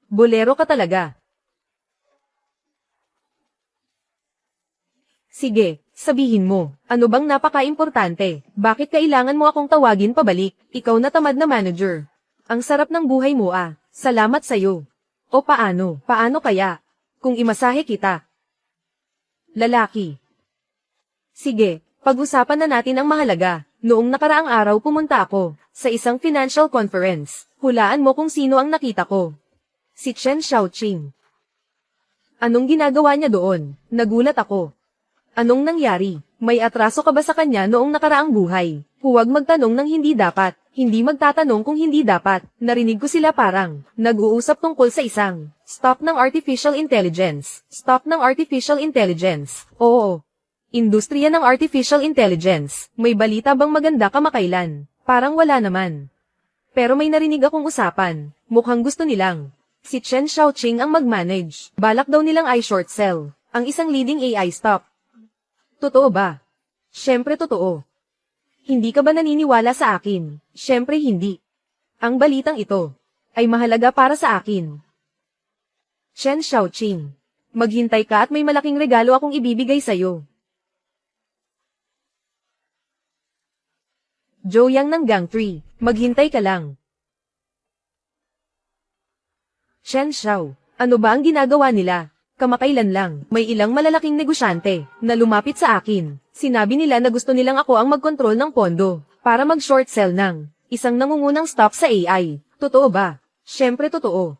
Bolero ka talaga. Sige, sabihin mo, ano bang napaka-importante? Bakit kailangan mo akong tawagin pabalik? Ikaw na tamad na manager. Ang sarap ng buhay mo ah. Salamat sa'yo. O paano? Paano kaya? Kung imasahe kita. Lalaki. Sige, pag-usapan na natin ang mahalaga. Noong nakaraang araw pumunta ako sa isang financial conference. Hulaan mo kung sino ang nakita ko. Si Chen Xiaoqing. Anong ginagawa niya doon? Nagulat ako. Anong nangyari? May atraso ka ba sa kanya noong nakaraang buhay? Huwag magtanong ng hindi dapat. Hindi magtatanong kung hindi dapat. Narinig ko sila parang nag-uusap tungkol sa isang stop ng artificial intelligence. Stop ng artificial intelligence. Oo. Industriya ng artificial intelligence. May balita bang maganda kamakailan? Parang wala naman. Pero may narinig akong usapan. Mukhang gusto nilang si Chen Xiaoqing ang mag-manage. Balak daw nilang i-short sell ang isang leading AI stock. Totoo ba? Siyempre totoo. Hindi ka ba naniniwala sa akin? Siyempre hindi. Ang balitang ito ay mahalaga para sa akin. Chen Xiaoqing, maghintay ka at may malaking regalo akong ibibigay sa'yo. Joyang ng Gang 3, maghintay ka lang. Chen Xiao, ano ba ang ginagawa nila? Kamakailan lang, may ilang malalaking negosyante na lumapit sa akin. Sinabi nila na gusto nilang ako ang magkontrol ng pondo para mag-short sell ng isang nangungunang stock sa AI. Totoo ba? Siyempre totoo.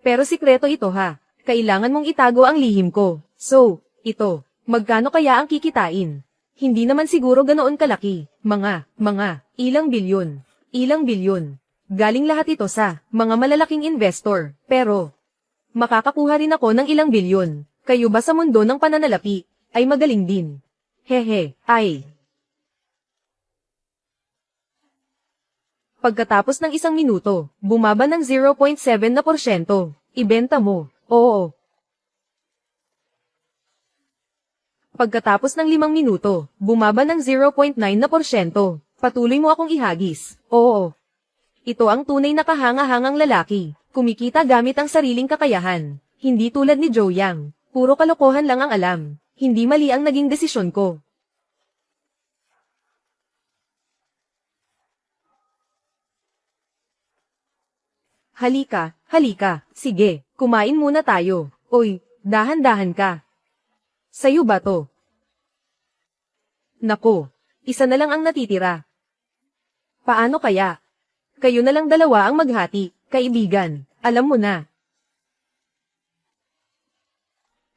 Pero sikreto ito ha. Kailangan mong itago ang lihim ko. So, ito, magkano kaya ang kikitain? Hindi naman siguro ganoon kalaki. Ilang bilyon. Ilang bilyon. Galing lahat ito sa mga malalaking investor. Pero, makakakuha rin ako ng ilang bilyon. Kayo ba sa mundo ng pananalapi, ay magaling din? Hehe, ay. Pagkatapos ng 1 minuto, bumaba ng 0.7%. Ibenta mo. Oo. Pagkatapos ng 5 minuto, bumaba ng 0.9%. Patuloy mo akong ihagis. Oo. Ito ang tunay na kahanga-hangang lalaki. Kumikita gamit ang sariling kakayahan. Hindi tulad ni Joe Yang. Puro kalokohan lang ang alam. Hindi mali ang naging desisyon ko. Halika, halika. Sige, kumain muna tayo. Oy, dahan-dahan ka. Sa'yo ba to? Nako, isa na lang ang natitira. Paano kaya? Kayo na lang dalawa ang maghati, kaibigan. Alam mo na.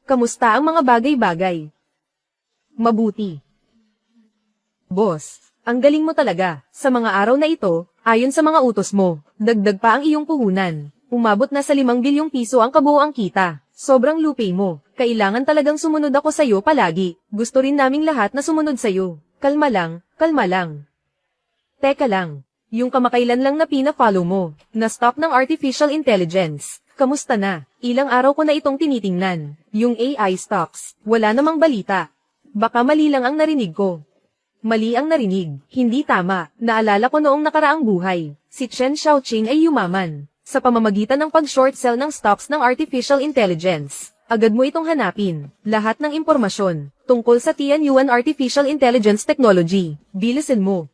Kamusta ang mga bagay-bagay? Mabuti. Boss, ang galing mo talaga. Sa mga araw na ito, ayon sa mga utos mo, dagdag pa ang iyong puhunan. Umabot na sa 5 bilyong piso ang kabuoang kita. Sobrang lupay mo. Kailangan talagang sumunod ako sa'yo palagi. Gusto rin naming lahat na sumunod sa'yo. Kalma lang, kalma lang. Teka lang. Yung kamakailan lang na pina-follow mo, na-stop ng artificial intelligence. Kamusta na? Ilang araw ko na itong tinitingnan. Yung AI stocks, wala namang balita. Baka mali lang ang narinig ko. Mali ang narinig, hindi tama. Naalala ko noong nakaraang buhay, si Chen Xiaoqing ay yumaman sa pamamagitan ng pag-short sell ng stocks ng artificial intelligence. Agad mo itong hanapin. Lahat ng impormasyon tungkol sa Tianyuan Artificial Intelligence Technology. Bilisin mo.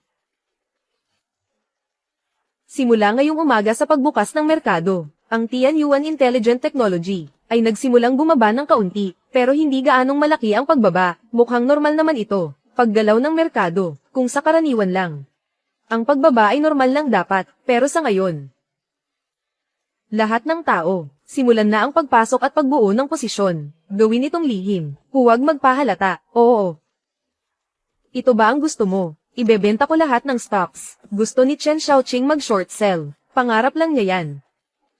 Simula ngayong umaga sa pagbukas ng merkado, ang Tianyuan Intelligent Technology ay nagsimulang bumaba ng kaunti, pero hindi gaanong malaki ang pagbaba. Mukhang normal naman ito. Paggalaw ng merkado, kung sa karaniwan lang. Ang pagbaba ay normal lang dapat, pero sa ngayon, lahat ng tao, simulan na ang pagpasok at pagbuo ng posisyon. Gawin itong lihim, huwag magpahalata. Oo. Ito ba ang gusto mo? Ibebenta ko lahat ng stocks. Gusto ni Chen Xiaoqing mag-short sell. Pangarap lang niya yan.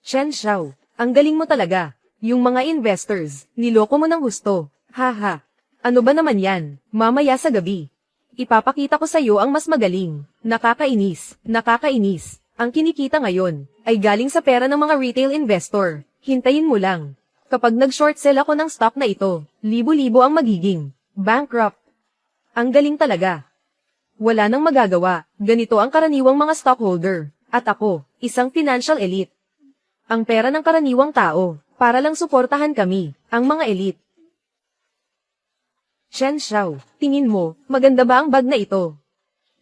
Chen Xiao, ang galing mo talaga. Yung mga investors, niloko mo ng gusto. Haha. Ano ba naman yan? Mamaya sa gabi. Ipapakita ko sa'yo ang mas magaling. Nakakainis. Nakakainis. Ang kinikita ngayon ay galing sa pera ng mga retail investor. Hintayin mo lang. Kapag nag-short sell ako ng stock na ito, libo-libo ang magiging bankrupt. Ang galing talaga. Wala nang magagawa. Ganito ang karaniwang mga stockholder. At ako, isang financial elite. Ang pera ng karaniwang tao, para lang suportahan kami, ang mga elite. Chen Xiao, tingin mo, maganda ba ang bag na ito?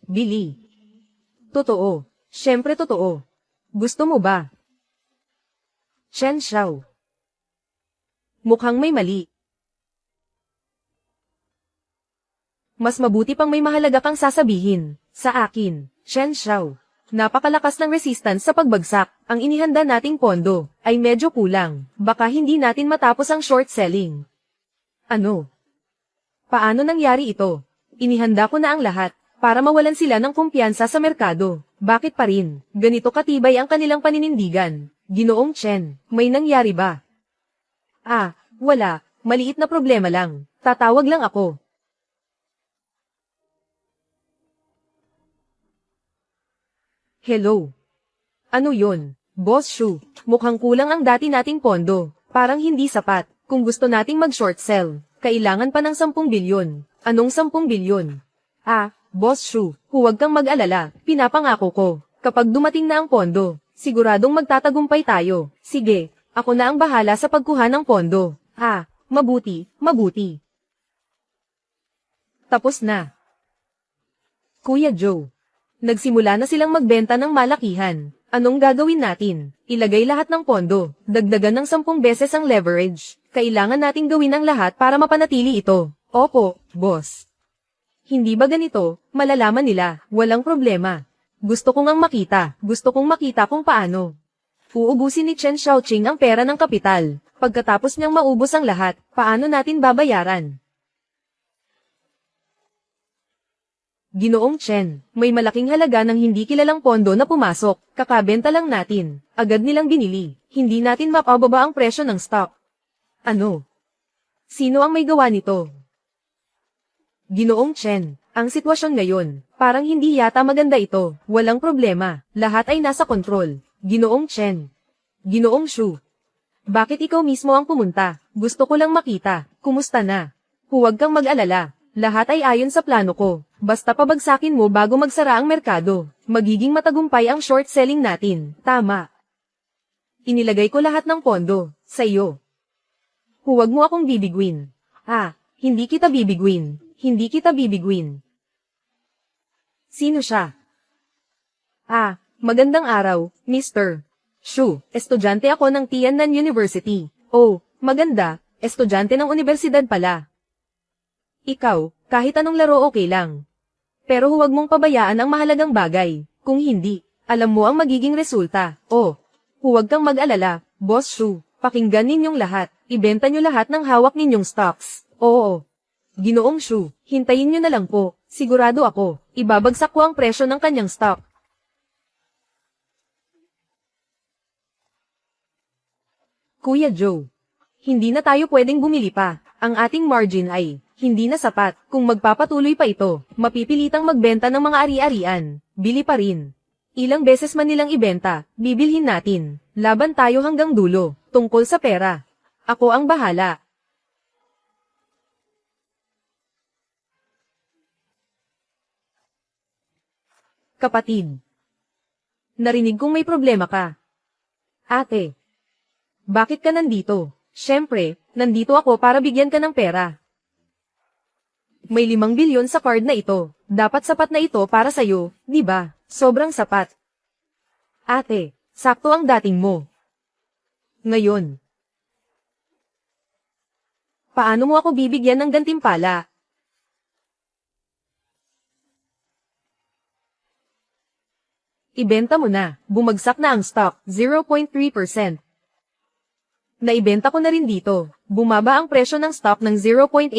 Bili. Totoo. Siyempre totoo. Gusto mo ba? Chen Xiao. Mukhang may mali. Mas mabuti pang may mahalaga kang sasabihin. Sa akin, Chen Xiao. Napakalakas ng resistance sa pagbagsak. Ang inihanda nating pondo ay medyo kulang. Baka hindi natin matapos ang short selling. Ano? Paano nangyari ito? Inihanda ko na ang lahat para mawalan sila ng kumpiyansa sa merkado. Bakit pa rin? Ganito katibay ang kanilang paninindigan. Ginoong Chen, may nangyari ba? Ah, wala. Maliit na problema lang. Tatawag lang ako. Hello. Ano yon? Boss Shu, mukhang kulang ang dati nating pondo. Parang hindi sapat. Kung gusto nating mag-short sell, kailangan pa ng 10 bilyon. Anong 10 bilyon? Ah, Boss Shu, huwag kang mag-alala. Pinapangako ko. Kapag dumating na ang pondo, siguradong magtatagumpay tayo. Sige, ako na ang bahala sa pagkuha ng pondo. Ah, mabuti, mabuti. Tapos na. Kuya Joe. Nagsimula na silang magbenta ng malakihan. Anong gagawin natin? Ilagay lahat ng pondo, dagdagan ng 10 beses ang leverage. Kailangan nating gawin ang lahat para mapanatili ito. Opo, boss. Hindi ba ganito, malalaman nila, walang problema. Gusto kong makita kung paano. Uubusin ni Chen Xiaoqing ang pera ng kapital. Pagkatapos niyang maubos ang lahat, paano natin babayaran? Ginoong Chen, may malaking halaga ng hindi kilalang pondo na pumasok, kakabenta lang natin, agad nilang binili, hindi natin mapababa ang presyo ng stock. Ano? Sino ang may gawa nito? Ginoong Chen, ang sitwasyon ngayon, parang hindi yata maganda ito, walang problema, lahat ay nasa kontrol. Ginoong Chen. Ginoong Shu. Bakit ikaw mismo ang pumunta? Gusto ko lang makita, kumusta na? Huwag kang mag-alala, lahat ay ayon sa plano ko. Basta pabagsakin mo bago magsara ang merkado, magiging matagumpay ang short selling natin, tama. Inilagay ko lahat ng pondo, sa iyo. Huwag mo akong bibigwin. Hindi kita bibigwin, hindi kita bibigwin. Sino siya? Magandang araw, Mr. Shu, estudyante ako ng Tiannan University. Oh, maganda, estudyante ng universidad pala. Ikaw, kahit anong laro okay lang. Pero huwag mong pabayaan ang mahalagang bagay. Kung hindi, alam mo ang magiging resulta. Huwag kang mag-alala, Boss Shu. Pakinggan ninyong lahat. Ibenta nyo lahat ng hawak ninyong stocks. Oo. Ginoong Shu, hintayin nyo na lang po. Sigurado ako, ibabagsak ko ang presyo ng kanyang stock. Kuya Joe, hindi na tayo pwedeng bumili pa. Ang ating margin ay hindi na sapat. Kung magpapatuloy pa ito, mapipilitang magbenta ng mga ari-arian. Bili pa rin. Ilang beses man nilang ibenta, bibilhin natin. Laban tayo hanggang dulo, tungkol sa pera. Ako ang bahala. Kapatid. Narinig kong may problema ka. Ate. Bakit ka nandito? Siyempre, nandito ako para bigyan ka ng pera. May 5 bilyon sa card na ito. Dapat sapat na ito para sa'yo, di ba? Sobrang sapat. Ate, sakto ang dating mo. Ngayon. Paano mo ako bibigyan ng gantimpala? Ibenta mo na. Bumagsak na ang stock, 0.3%. Naibenta ko na rin dito. Bumaba ang presyo ng stock ng 0.8%.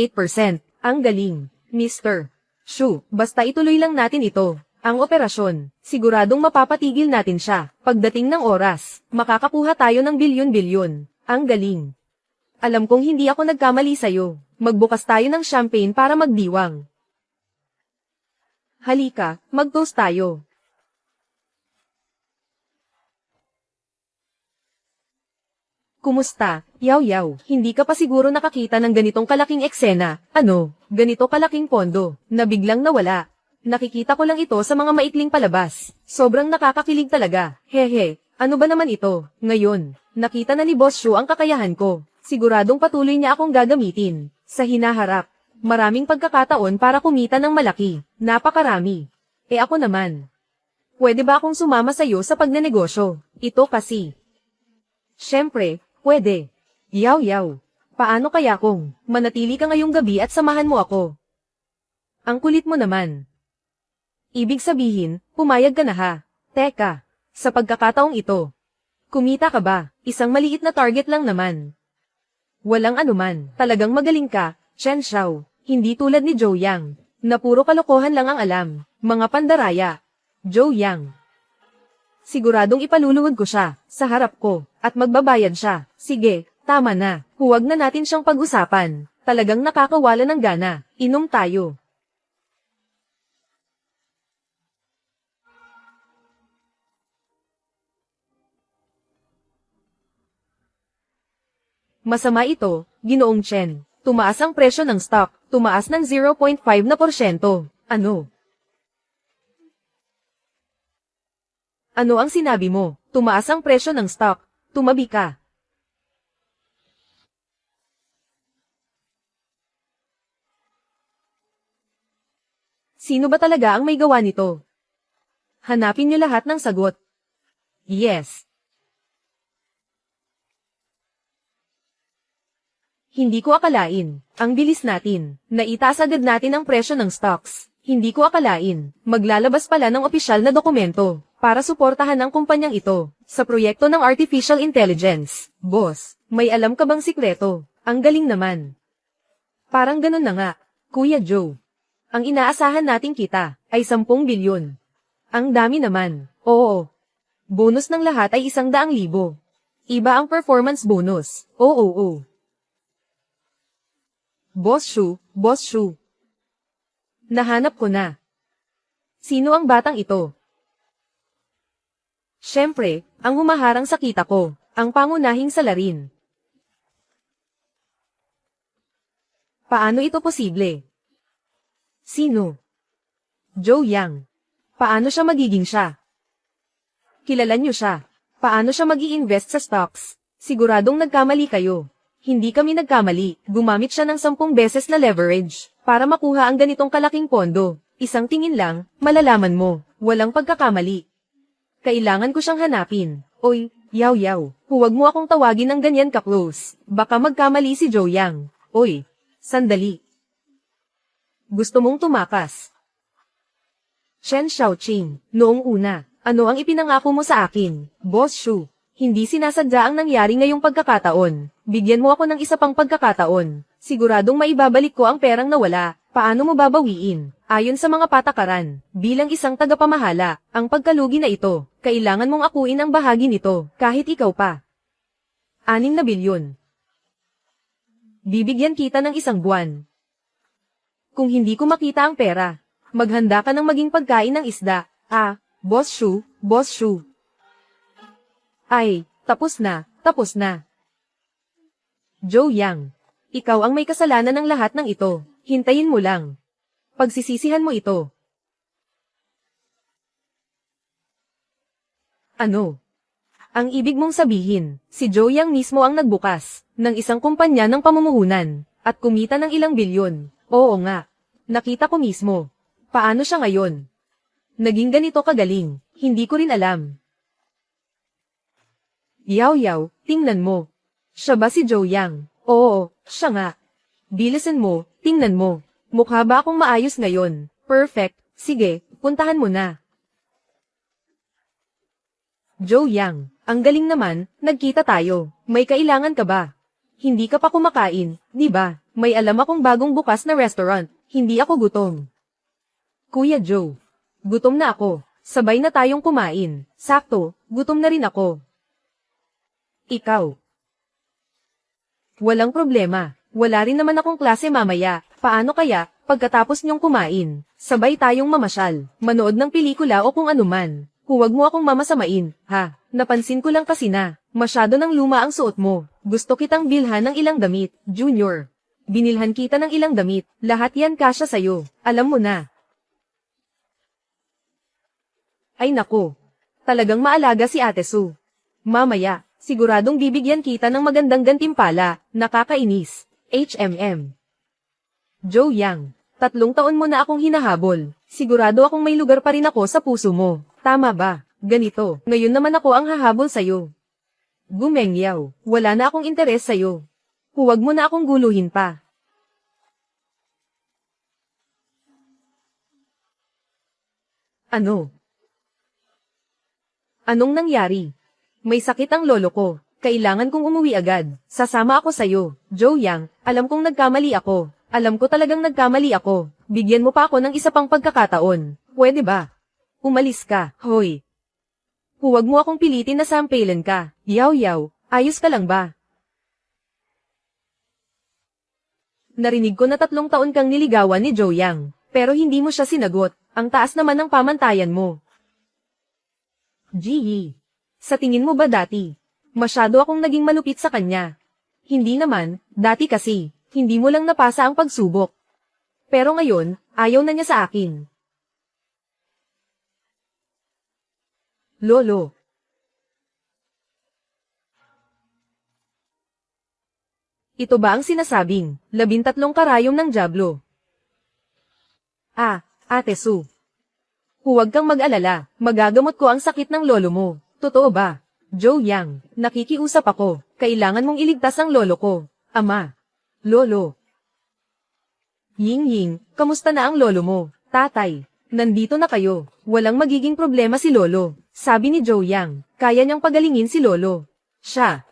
Ang galing, Mr. Shu, basta ituloy lang natin ito. Ang operasyon, siguradong mapapatigil natin siya. Pagdating ng oras, makakakuha tayo ng bilyon-bilyon. Ang galing. Alam kong hindi ako nagkamali sa'yo. Magbukas tayo ng champagne para magdiwang. Halika, mag-toast tayo. Kumusta, Yaw? Hindi ka pa siguro nakakita ng ganitong kalaking eksena. Ano, ganito kalaking pondo, na biglang nawala. Nakikita ko lang ito sa mga maikling palabas. Sobrang nakakakilig talaga. Hehe, ano ba naman ito? Ngayon, nakita na ni Boss Shu ang kakayahan ko. Siguradong patuloy niya akong gagamitin. Sa hinaharap, maraming pagkakataon para kumita ng malaki. Napakarami. Ako naman. Pwede ba akong sumama sa'yo sa pagnenegosyo? Ito kasi. Siyempre, pwede. Yaw. Paano kaya kung manatili ka ngayong gabi at samahan mo ako? Ang kulit mo naman. Ibig sabihin, pumayag ka na ha. Teka, sa pagkakataong ito. Kumita ka ba? Isang maliit na target lang naman. Walang anuman, talagang magaling ka, Chen Xiao. Hindi tulad ni Zhou Yang, na puro kalokohan lang ang alam. Mga pandaraya. Zhou Yang. Siguradong ipaluluhod ko siya, sa harap ko, at magbabayad siya. Sige, tama na, huwag na natin siyang pag-usapan. Talagang nakakawala ng gana, inom tayo. Masama ito, Ginoong Chen. Tumaas ang presyo ng stock, tumaas ng 0.5%. Ano? Ano ang sinabi mo? Tumaas ang presyo ng stock. Tumabi ka. Sino ba talaga ang may gawa nito? Hanapin niyo lahat ng sagot. Yes. Hindi ko akalain. Ang bilis natin. Naitaas agad natin ang presyo ng stocks. Hindi ko akalain. Maglalabas pala ng opisyal na dokumento para suportahan ang kumpanyang ito sa proyekto ng Artificial Intelligence. Boss, may alam ka bang sikreto? Ang galing naman. Parang ganun na nga, Kuya Joe. Ang inaasahan nating kita ay 10 bilyon. Ang dami naman. Oo. Bonus ng lahat ay 100,000. Iba ang performance bonus. Oo. Boss Shu. Nahanap ko na. Sino ang batang ito? Siyempre, ang humaharang sa kita ko, ang pangunahing salarin. Paano ito posible? Sino? Joe Yang. Paano siya magiging siya? Kilala niyo siya. Paano siya mag-i-invest sa stocks? Siguradong nagkamali kayo. Hindi kami nagkamali. Gumamit siya ng 10 beses na leverage para makuha ang ganitong kalaking pondo. Isang tingin lang, malalaman mo. Walang pagkakamali. Kailangan ko siyang hanapin. Oy, yaw. Huwag mo akong tawagin ng ganyan ka-close. Baka magkamali si Joe Yang. Oy, sandali. Gusto mong tumakas? Chen Xiaoqing, noong una, ano ang ipinangako mo sa akin, Boss Shu? Hindi sinasadya ang nangyari ngayong pagkakataon. Bigyan mo ako ng isa pang pagkakataon. Siguradong maibabalik ko ang perang nawala. Paano mo babawiin? Ayon sa mga patakaran, bilang isang tagapamahala, ang pagkalugi na ito, kailangan mong akuin ang bahagi nito, kahit ikaw pa. 6 na bilyon. Bibigyan kita ng 1 buwan. Kung hindi ko makita ang pera, maghanda ka ng maging pagkain ng isda. Boss Shu. Ay, tapos na. Joe Yang, ikaw ang may kasalanan ng lahat ng ito. Hintayin mo lang. Pagsisisihan mo ito. Ano? Ang ibig mong sabihin, si Joe Yang mismo ang nagbukas ng isang kumpanya ng pamumuhunan at kumita ng ilang bilyon. Oo nga. Nakita ko mismo. Paano siya ngayon? Naging ganito kagaling, hindi ko rin alam. Yaw, tingnan mo. Siya ba si Joe Yang? Oo, siya nga. Bilisan mo, tingnan mo. Mukha ba akong maayos ngayon? Perfect, sige, puntahan mo na. Joe Yang, ang galing naman, nagkita tayo. May kailangan ka ba? Hindi ka pa kumakain, di ba? May alam akong bagong bukas na restaurant, hindi ako gutom. Kuya Joe. Gutom na ako. Sabay na tayong kumain. Sakto, gutom na rin ako. Ikaw. Walang problema. Wala rin naman akong klase mamaya. Paano kaya, pagkatapos niyong kumain, sabay tayong mamasyal, manood ng pelikula o kung anuman. Huwag mo akong mamasamain, ha? Napansin ko lang kasi na, masyado ng luma ang suot mo. Gusto kitang bilhan ng ilang damit, Junior. Binilhan kita ng ilang damit. Lahat yan kasya sa'yo. Alam mo na. Ay nako, talagang maalaga si Ate Su. Mamaya, siguradong bibigyan kita ng magandang gantimpala, nakakainis. HMM. Joe Yang, 3 taon mo na akong hinahabol. Sigurado akong may lugar pa rin ako sa puso mo. Tama ba? Ganito, ngayon naman ako ang hahabol sa'yo. Gumengyaw, wala na akong interes sa'yo. Huwag mo na akong guluhin pa. Ano? Anong nangyari? May sakit ang lolo ko. Kailangan kong umuwi agad. Sasama ako sa'yo. Joe Yang, alam kong nagkamali ako. Alam ko talagang nagkamali ako. Bigyan mo pa ako ng isa pang pagkakataon. Pwede ba? Umalis ka, hoy. Huwag mo akong pilitin na sampalan ka. Yaw, ayos ka lang ba? Narinig ko na 3 taon kang niligawan ni Joe Yang, pero hindi mo siya sinagot. Ang taas naman ng pamantayan mo. Gee, sa tingin mo ba dati, masyado akong naging malupit sa kanya? Hindi naman, dati kasi, hindi mo lang napasa ang pagsubok. Pero ngayon, ayaw na niya sa akin. Lolo. Ito ba ang sinasabing, 13 karayom ng Diablo? Ate Su. Huwag kang mag-alala, magagamot ko ang sakit ng lolo mo. Totoo ba? Joe Yang, nakikiusap ako, kailangan mong iligtas ang lolo ko. Ama. Lolo. Ying, kamusta na ang lolo mo? Tatay, nandito na kayo, walang magiging problema si lolo. Sabi ni Joe Yang, kaya niyang pagalingin si lolo. Siya.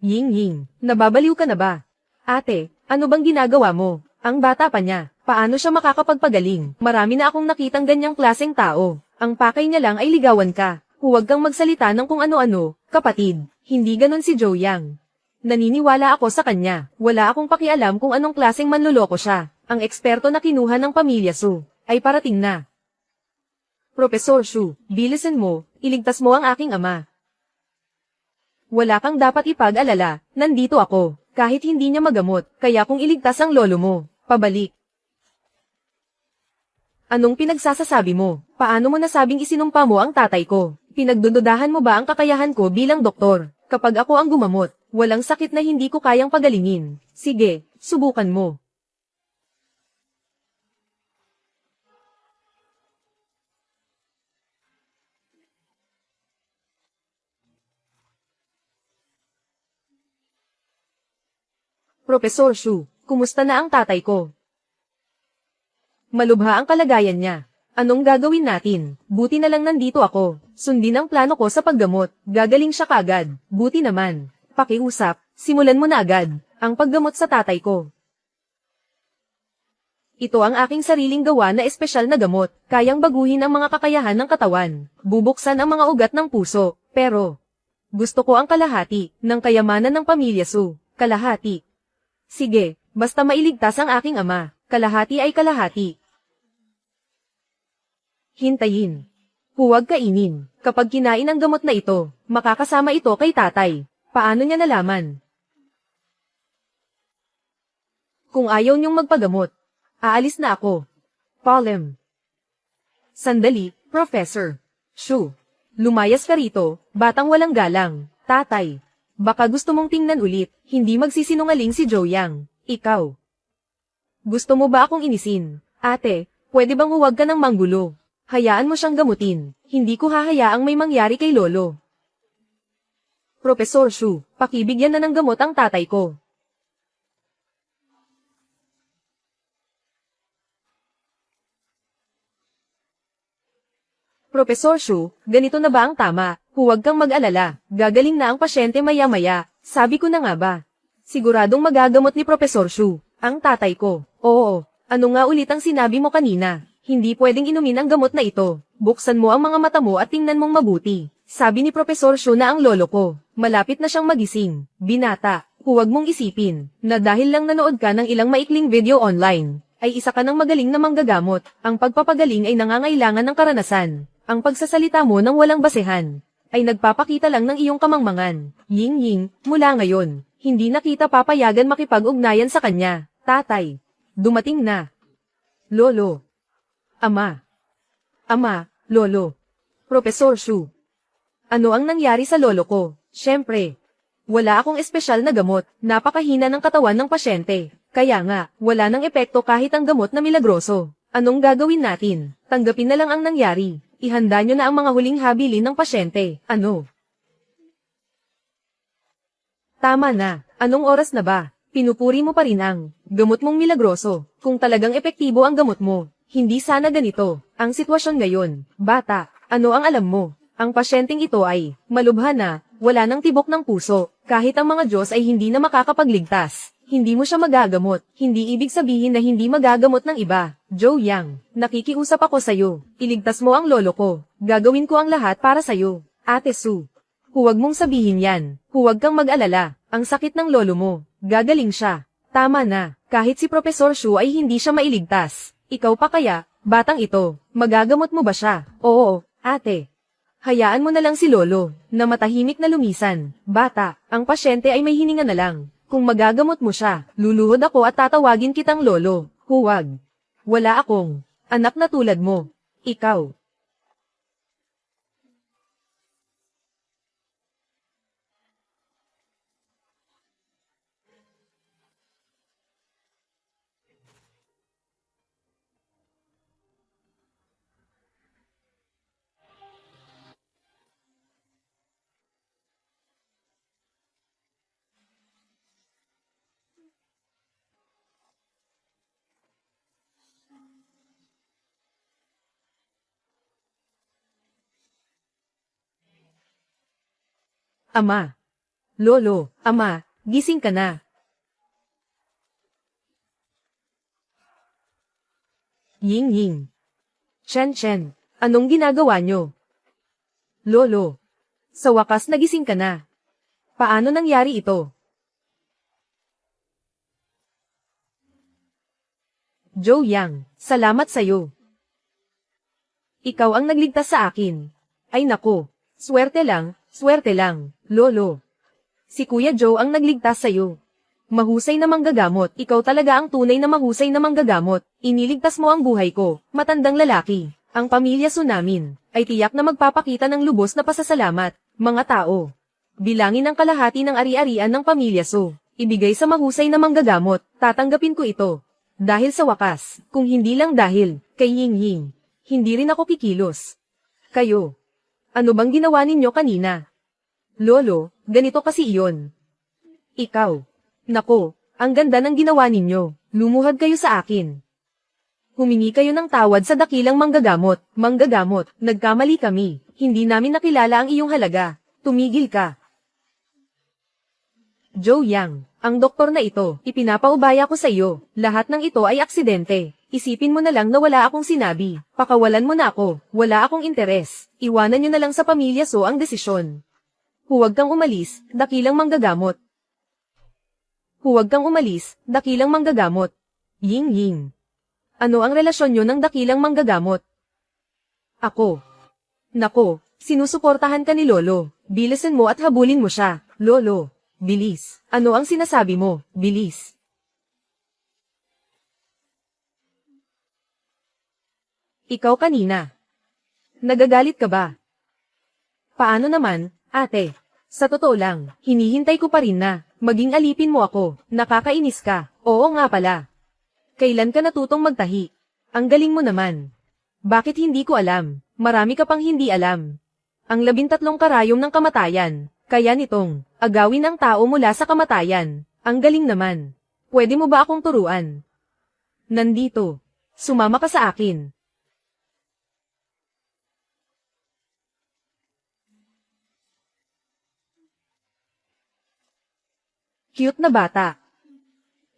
Ying, nababaliw ka na ba? Ate, ano bang ginagawa mo? Ang bata pa niya, paano siya makakapagpagaling? Marami na akong nakitang ganyang klaseng tao. Ang pakay niya lang ay ligawan ka. Huwag kang magsalita ng kung ano-ano, kapatid. Hindi ganon si Joe Yang. Naniniwala ako sa kanya. Wala akong pakialam kung anong klaseng manloloko siya. Ang eksperto na kinuha ng pamilya Su ay parating na. Professor Shu, bilisan mo, iligtas mo ang aking ama. Wala kang dapat ipag-alala, nandito ako, kahit hindi niya magamot, kaya kung iligtas ang lolo mo, pabalik. Anong pinagsasasabi mo? Paano mo nasabing isinumpa mo ang tatay ko? Pinagdududahan mo ba ang kakayahan ko bilang doktor? Kapag ako ang gumamot, walang sakit na hindi ko kayang pagalingin. Sige, subukan mo. Professor Shu, kumusta na ang tatay ko? Malubha ang kalagayan niya. Anong gagawin natin? Buti na lang nandito ako. Sundin ang plano ko sa paggamot. Gagaling siya kaagad. Buti naman. Pakiusap, simulan mo na agad ang paggamot sa tatay ko. Ito ang aking sariling gawa na espesyal na gamot. Kayang baguhin ang mga kakayahan ng katawan. Bubuksan ang mga ugat ng puso. Pero, gusto ko ang kalahati ng kayamanan ng pamilya Su. Kalahati. Sige, basta mailigtas ang aking ama. Kalahati ay kalahati. Hintayin. Huwag kainin. Kapag kinain ang gamot na ito, makakasama ito kay tatay. Paano niya nalaman? Kung ayaw niyong magpagamot, aalis na ako. Palem. Sandali, Professor. Shu. Lumayas ka rito, batang walang galang. Tatay. Baka gusto mong tingnan ulit, hindi magsisinungaling si Joe Yang. Ikaw. Gusto mo ba akong inisin? Ate, pwede bang huwag ka ng manggulo? Hayaan mo siyang gamutin. Hindi ko hahayaang may mangyari kay Lolo. Professor Shu, pakibigyan na ng gamot ang tatay ko. Professor Shu, ganito na ba ang tama? Huwag kang mag-alala. Gagaling na ang pasyente maya-maya. Sabi ko na nga ba? Siguradong magagamot ni Professor Shu, ang tatay ko. Oo, ano nga ulit ang sinabi mo kanina? Hindi pwedeng inumin ang gamot na ito. Buksan mo ang mga mata mo at tingnan mong mabuti. Sabi ni Professor Shu na ang lolo ko, malapit na siyang magising. Binata, huwag mong isipin, na dahil lang nanood ka ng ilang maikling video online, ay isa ka ng magaling na manggagamot. Ang pagpapagaling ay nangangailangan ng karanasan. Ang pagsasalita mo ng walang basehan, ay nagpapakita lang ng iyong kamangmangan. Ying-ying, mula ngayon, hindi na kita papayagan makipag-ugnayan sa kanya. Tatay, dumating na. Lolo. Ama. Ama, Lolo. Professor Shu. Ano ang nangyari sa lolo ko? Siyempre, wala akong espesyal na gamot, napakahina ng katawan ng pasyente. Kaya nga, wala nang epekto kahit ang gamot na milagroso. Anong gagawin natin? Tanggapin na lang ang nangyari. Ihanda nyo na ang mga huling habilin ng pasyente. Ano? Tama na. Anong oras na ba? Pinupuri mo pa rin ang gamot mong milagroso. Kung talagang epektibo ang gamot mo, hindi sana ganito ang sitwasyon ngayon. Bata, ano ang alam mo? Ang pasyenteng ito ay malubha na, wala nang tibok ng puso. Kahit ang mga Diyos ay hindi na makakapagligtas. Hindi mo siya magagamot. Hindi ibig sabihin na hindi magagamot ng iba. Joe Yang, nakikiusap ako sa'yo. Iligtas mo ang lolo ko. Gagawin ko ang lahat para sa'yo. Ate Su, huwag mong sabihin yan. Huwag kang mag-alala. Ang sakit ng lolo mo. Gagaling siya. Tama na. Kahit si Professor Shu ay hindi siya mailigtas. Ikaw pa kaya, batang ito, magagamot mo ba siya? Oo, ate. Hayaan mo na lang si Lolo, na matahimik na lumisan. Bata, ang pasyente ay may hininga na lang. Kung magagamot mo siya, luluhod ako at tatawagin kitang Lolo. Huwag. Wala akong anak na tulad mo. Ikaw. Ama. Lolo, ama, gising ka na. Ying Ying. Chen Chen, anong ginagawa nyo? Lolo. Sa wakas nagising ka na. Paano nangyari ito? Zhou Yang, salamat sayo. Ikaw ang nagligtas sa akin. Ay nako, swerte lang, lolo. Si Kuya Joe ang nagligtas sayo. Mahusay na manggagamot, ikaw talaga ang tunay na mahusay na manggagamot. Iniligtas mo ang buhay ko, matandang lalaki. Ang pamilya Su namin, ay tiyak na magpapakita ng lubos na pasasalamat, mga tao. Bilangin ang kalahati ng ari-arian ng pamilya Su. Ibigay sa mahusay na manggagamot, tatanggapin ko ito. Dahil sa wakas, kung hindi lang dahil, kay Ying Ying, hindi rin ako kikilos. Kayo, ano bang ginawa ninyo kanina? Lolo, ganito kasi iyon. Ikaw, nako, ang ganda ng ginawa ninyo, lumuhad kayo sa akin. Humingi kayo ng tawad sa dakilang manggagamot, nagkamali kami, hindi namin nakilala ang iyong halaga, tumigil ka. Zhou Yang, ang doktor na ito, ipinapaubaya ko sa iyo, lahat ng ito ay aksidente. Isipin mo na lang na wala akong sinabi, pakawalan mo na ako, wala akong interes, iwanan nyo na lang sa pamilya So ang desisyon. Huwag kang umalis, dakilang manggagamot. Huwag kang umalis, dakilang manggagamot. Ying Ying. Ano ang relasyon nyo ng dakilang manggagamot? Ako. Nako, sinusuportahan ka ni Lolo, bilisan mo at habulin mo siya, Lolo. Bilis. Ano ang sinasabi mo? Bilis. Ikaw kanina. Nagagalit ka ba? Paano naman, ate? Sa totoo lang, hinihintay ko pa rin na, maging alipin mo ako, nakakainis ka. Oo nga pala. Kailan ka natutong magtahi? Ang galing mo naman. Bakit hindi ko alam? Marami ka pang hindi alam. Ang 13 karayom ng kamatayan. Kaya nitong, agawin ang tao mula sa kamatayan. Ang galing naman. Pwede mo ba akong turuan? Nandito. Sumama ka sa akin. Cute na bata.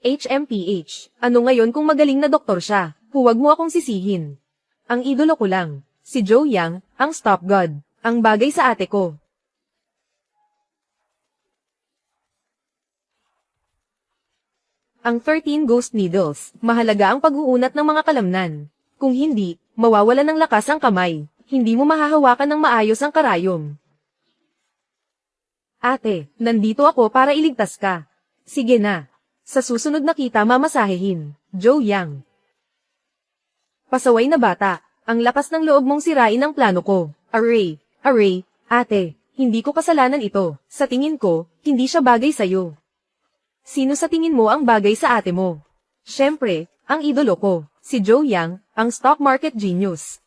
HMPH. Ano ngayon kung magaling na doktor siya? Huwag mo akong sisihin. Ang idolo ko lang, si Zhou Yang, ang stop god. Ang bagay sa ate ko. Ang 13 Ghost Needles, mahalaga ang pag-uunat ng mga kalamnan. Kung hindi, mawawalan ng lakas ang kamay. Hindi mo mahahawakan ng maayos ang karayom. Ate, nandito ako para iligtas ka. Sige na. Sa susunod na kita mamasahehin. Zhou Yang. Pasaway na bata, ang lakas ng loob mong sirain ang plano ko. Array, ate, hindi ko kasalanan ito. Sa tingin ko, hindi siya bagay sa'yo. Sino sa tingin mo ang bagay sa ate mo? Siyempre, ang idolo ko, si Zhou Yang, ang stock market genius.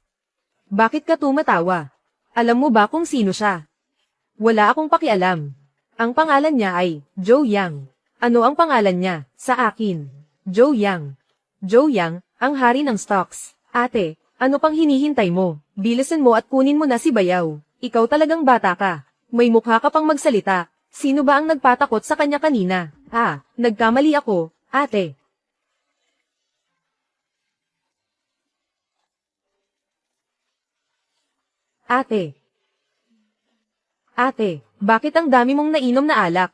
Bakit ka tumatawa? Alam mo ba kung sino siya? Wala akong pakialam. Ang pangalan niya ay Zhou Yang. Ano ang pangalan niya? Sa akin. Zhou Yang. Zhou Yang, ang hari ng stocks. Ate, ano pang hinihintay mo? Bilisan mo at kunin mo na si Bayaw. Ikaw talagang bata ka. May mukha ka pang magsalita. Sino ba ang nagpatakot sa kanya kanina? Nagkamali ako, ate. Ate, bakit ang dami mong nainom na alak?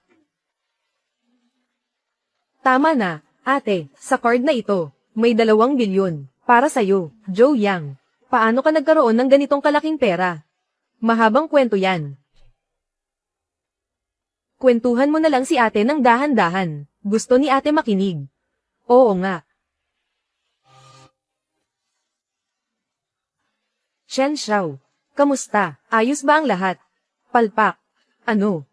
Tama na, ate, sa card na ito, may 2 bilyon, para sa'yo, Zhou Yang. Paano ka nagkaroon ng ganitong kalaking pera? Mahabang kwento yan. Kwentuhan mo na lang si ate ng dahan-dahan. Gusto ni ate makinig. Oo nga. Chen Xiao. Kamusta? Ayos ba ang lahat? Palpak. Ano?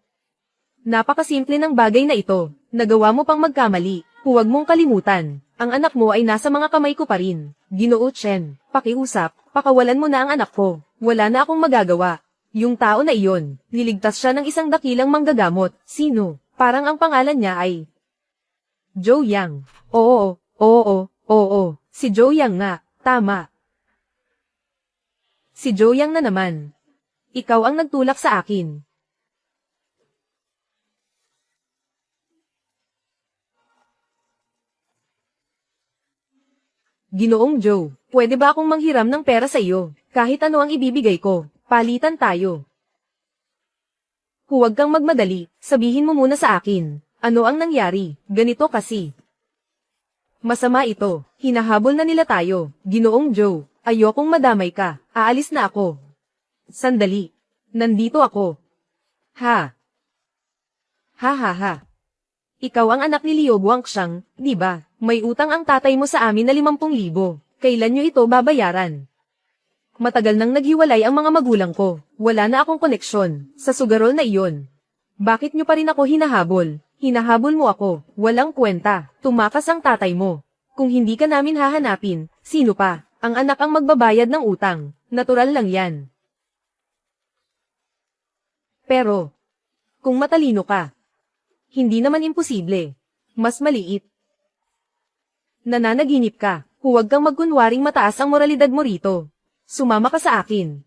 Napakasimple ng bagay na ito. Nagawa mo pang magkamali. Huwag mong kalimutan. Ang anak mo ay nasa mga kamay ko pa rin. Ginoo Chen, pakiusap, pakawalan mo na ang anak ko. Wala na akong magagawa. Yung tao na iyon, niligtas siya ng isang dakilang manggagamot. Sino? Parang ang pangalan niya ay Zhou Yang. Oo. Si Zhou Yang nga, tama. Si Zhou Yang na naman. Ikaw ang nagtulak sa akin. Ginoong Joe, pwede ba akong manghiram ng pera sa iyo? Kahit ano ang ibibigay ko, palitan tayo. Huwag kang magmadali, sabihin mo muna sa akin. Ano ang nangyari? Ganito kasi. Masama ito, hinahabol na nila tayo. Ginoong Joe, ayokong madamay ka, aalis na ako. Sandali. Nandito ako. Ha? Ha ha ha. Ikaw ang anak ni Liu Guangxiang, di ba? May utang ang tatay mo sa amin na 50,000. Kailan nyo ito babayaran? Matagal nang naghiwalay ang mga magulang ko. Wala na akong koneksyon sa sugarol na iyon. Bakit nyo pa rin ako hinahabol? Hinahabol mo ako. Walang kwenta. Tumakas ang tatay mo. Kung hindi ka namin hahanapin, sino pa? Ang anak ang magbabayad ng utang. Natural lang yan. Pero, kung matalino ka, hindi naman imposible. Mas maliit. Nananaginip ka. Huwag kang magkunwaring mataas ang moralidad mo rito. Sumama ka sa akin.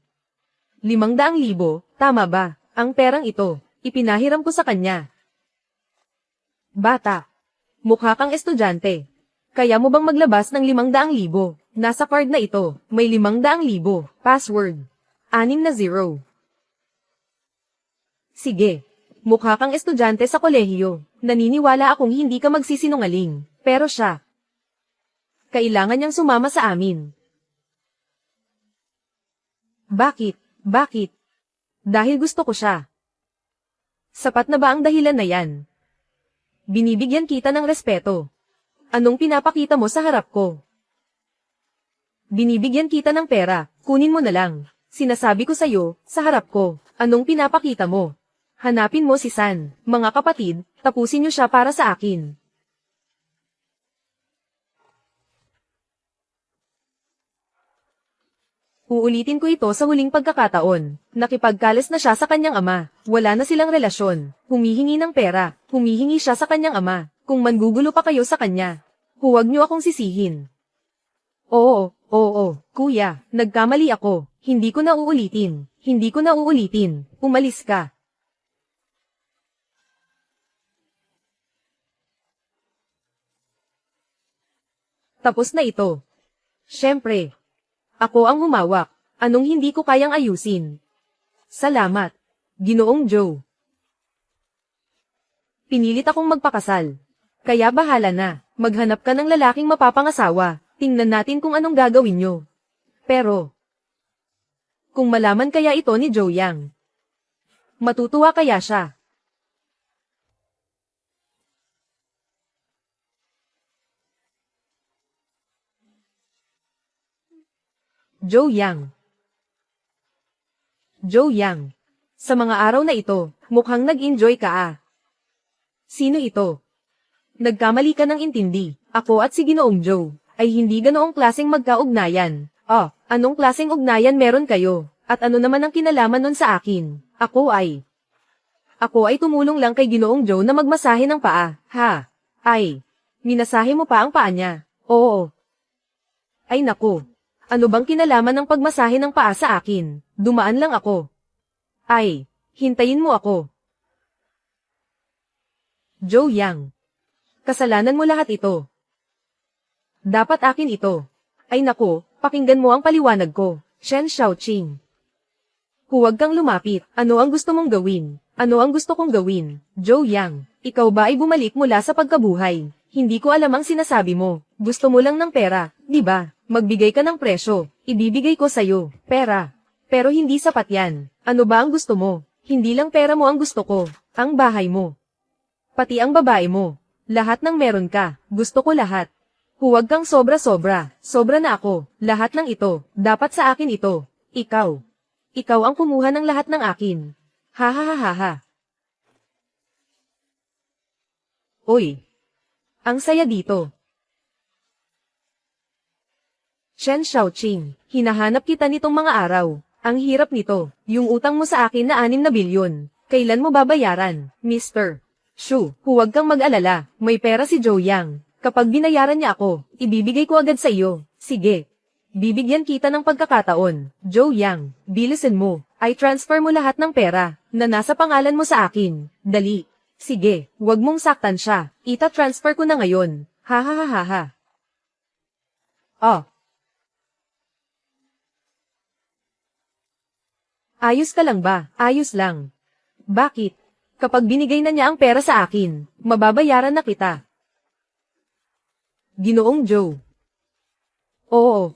500,000, tama ba? Ang perang ito, ipinahiram ko sa kanya. Bata, mukha kang estudyante. Kaya mo bang maglabas ng 500,000? Nasa card na ito, may 500,000. Password. 60. Sige. Mukha kang estudyante sa kolehiyo. Naniniwala akong hindi ka magsisinungaling. Pero siya, kailangan niyang sumama sa amin. Bakit? Bakit? Dahil gusto ko siya. Sapat na ba ang dahilan na yan? Binibigyan kita ng respeto. Anong pinapakita mo sa harap ko? Binibigyan kita ng pera, kunin mo na lang. Sinasabi ko sa'yo, sa harap ko, anong pinapakita mo? Hanapin mo si San. Mga kapatid, tapusin niyo siya para sa akin. Uulitin ko ito sa huling pagkakataon. Nakipagkalas na siya sa kanyang ama. Wala na silang relasyon. Humihingi ng pera. Humihingi siya sa kanyang ama. Kung mangugulo pa kayo sa kanya, huwag niyo akong sisihin. Oo, kuya, nagkamali ako. Hindi ko na uulitin. Hindi ko na uulitin. Umalis ka. Tapos na ito. Siyempre. Ako ang humawak. Anong hindi ko kayang ayusin? Salamat, Ginoong Joe. Pinilit akong magpakasal. Kaya bahala na. Maghanap ka ng lalaking mapapangasawa. Tingnan natin kung anong gagawin nyo. Pero, kung malaman kaya ito ni Joe Yang, matutuwa kaya siya? Joe Yang. Joe Yang. Sa mga araw na ito, mukhang nag-enjoy ka ah. Sino ito? Nagkamali ka ng intindi. Ako at si Ginoong Joe ay hindi ganoong klaseng magkaugnayan. Anong klaseng ugnayan meron kayo? At ano naman ang kinalaman nun sa akin? Ako ay tumulong lang kay Ginoong Joe na magmasahe ng paa. Ha? Minasahe mo pa ang paa niya? Oo. Ay naku. Ano bang kinalaman ng pagmasahe ng paa sa akin? Dumaan lang ako. Hintayin mo ako. Joe Yang. Kasalanan mo lahat ito. Dapat akin ito. Ay naku, pakinggan mo ang paliwanag ko. Shen Xiaoqing. Huwag kang lumapit. Ano ang gusto mong gawin? Ano ang gusto kong gawin? Joe Yang, ikaw ba ay bumalik mula sa pagkabuhay? Hindi ko alam ang sinasabi mo. Gusto mo lang ng pera, di ba? Magbigay ka ng presyo, ibibigay ko sa'yo, pera. Pero hindi sapat yan. Ano ba ang gusto mo? Hindi lang pera mo ang gusto ko, ang bahay mo. Pati ang babae mo. Lahat ng meron ka, gusto ko lahat. Huwag kang sobra-sobra, sobra na ako. Lahat ng ito, dapat sa akin ito. Ikaw. Ikaw ang kumuha ng lahat ng akin. Ha ha ha ha ha. Uy. Ang saya dito. Shen Xiaoqing, hinahanap kita nitong mga araw. Ang hirap nito, yung utang mo sa akin na 6 na bilyon. Kailan mo babayaran, Mr. Shu? Huwag kang mag-alala, may pera si Joe Yang. Kapag binayaran niya ako, ibibigay ko agad sa iyo. Sige. Bibigyan kita ng pagkakataon. Joe Yang, bilisan mo. I-transfer mo lahat ng pera na nasa pangalan mo sa akin. Dali. Sige, huwag mong saktan siya. Ita-transfer ko na ngayon. Ha ha ha ha ha. Oh. Ayos ka lang ba? Ayos lang. Bakit? Kapag binigay na niya ang pera sa akin, mababayaran na kita. Ginoong Joe. Oo.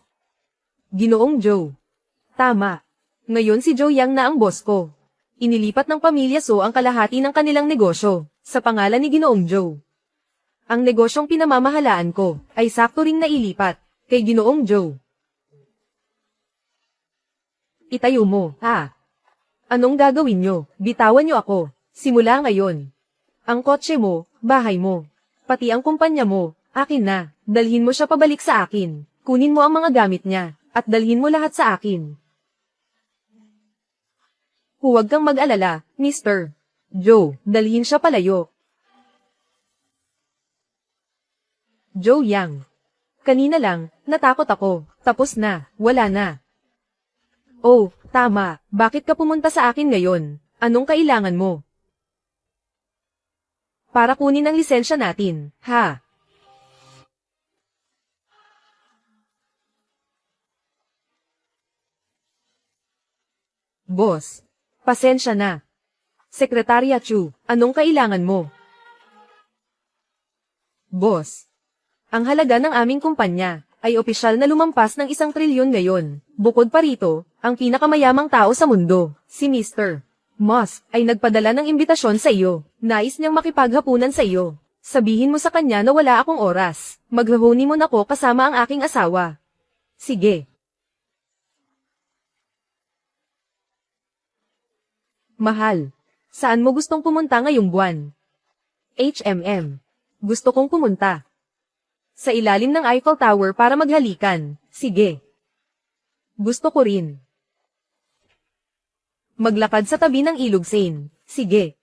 Ginoong Joe. Tama. Ngayon si Joe Yang na ang boss ko. Inilipat ng pamilya So ang kalahati ng kanilang negosyo, sa pangalan ni Ginoong Joe. Ang negosyong pinamamahalaan ko, ay sakto ring nailipat, kay Ginoong Joe. Itayo mo, ha? Anong gagawin nyo? Bitawan nyo ako. Simula ngayon. Ang kotse mo, bahay mo. Pati ang kumpanya mo, akin na. Dalhin mo siya pabalik sa akin. Kunin mo ang mga gamit niya, at dalhin mo lahat sa akin. Huwag kang mag-alala, Mr. Joe, dalhin siya palayo. Joe Yang. Kanina lang, natakot ako. Tapos na, wala na. Oh, tama. Bakit ka pumunta sa akin ngayon? Anong kailangan mo? Para kunin ang lisensya natin, ha? Boss, pasensya na. Sekretarya Chu, anong kailangan mo? Boss, ang halaga ng aming kumpanya ay opisyal na lumampas ng 1 trilyon ngayon. Bukod pa rito, ang pinakamayamang tao sa mundo, si Mr. Musk, ay nagpadala ng imbitasyon sa iyo. Nais niyang makipaghapunan sa iyo. Sabihin mo sa kanya na wala akong oras. Maghahuni mo na ko kasama ang aking asawa. Sige. Mahal, saan mo gustong pumunta ngayong buwan? HMM. Gusto kong pumunta sa ilalim ng Eiffel Tower para maghalikan. Sige. Gusto ko rin. Maglakad sa tabi ng Ilog Seine. Sige.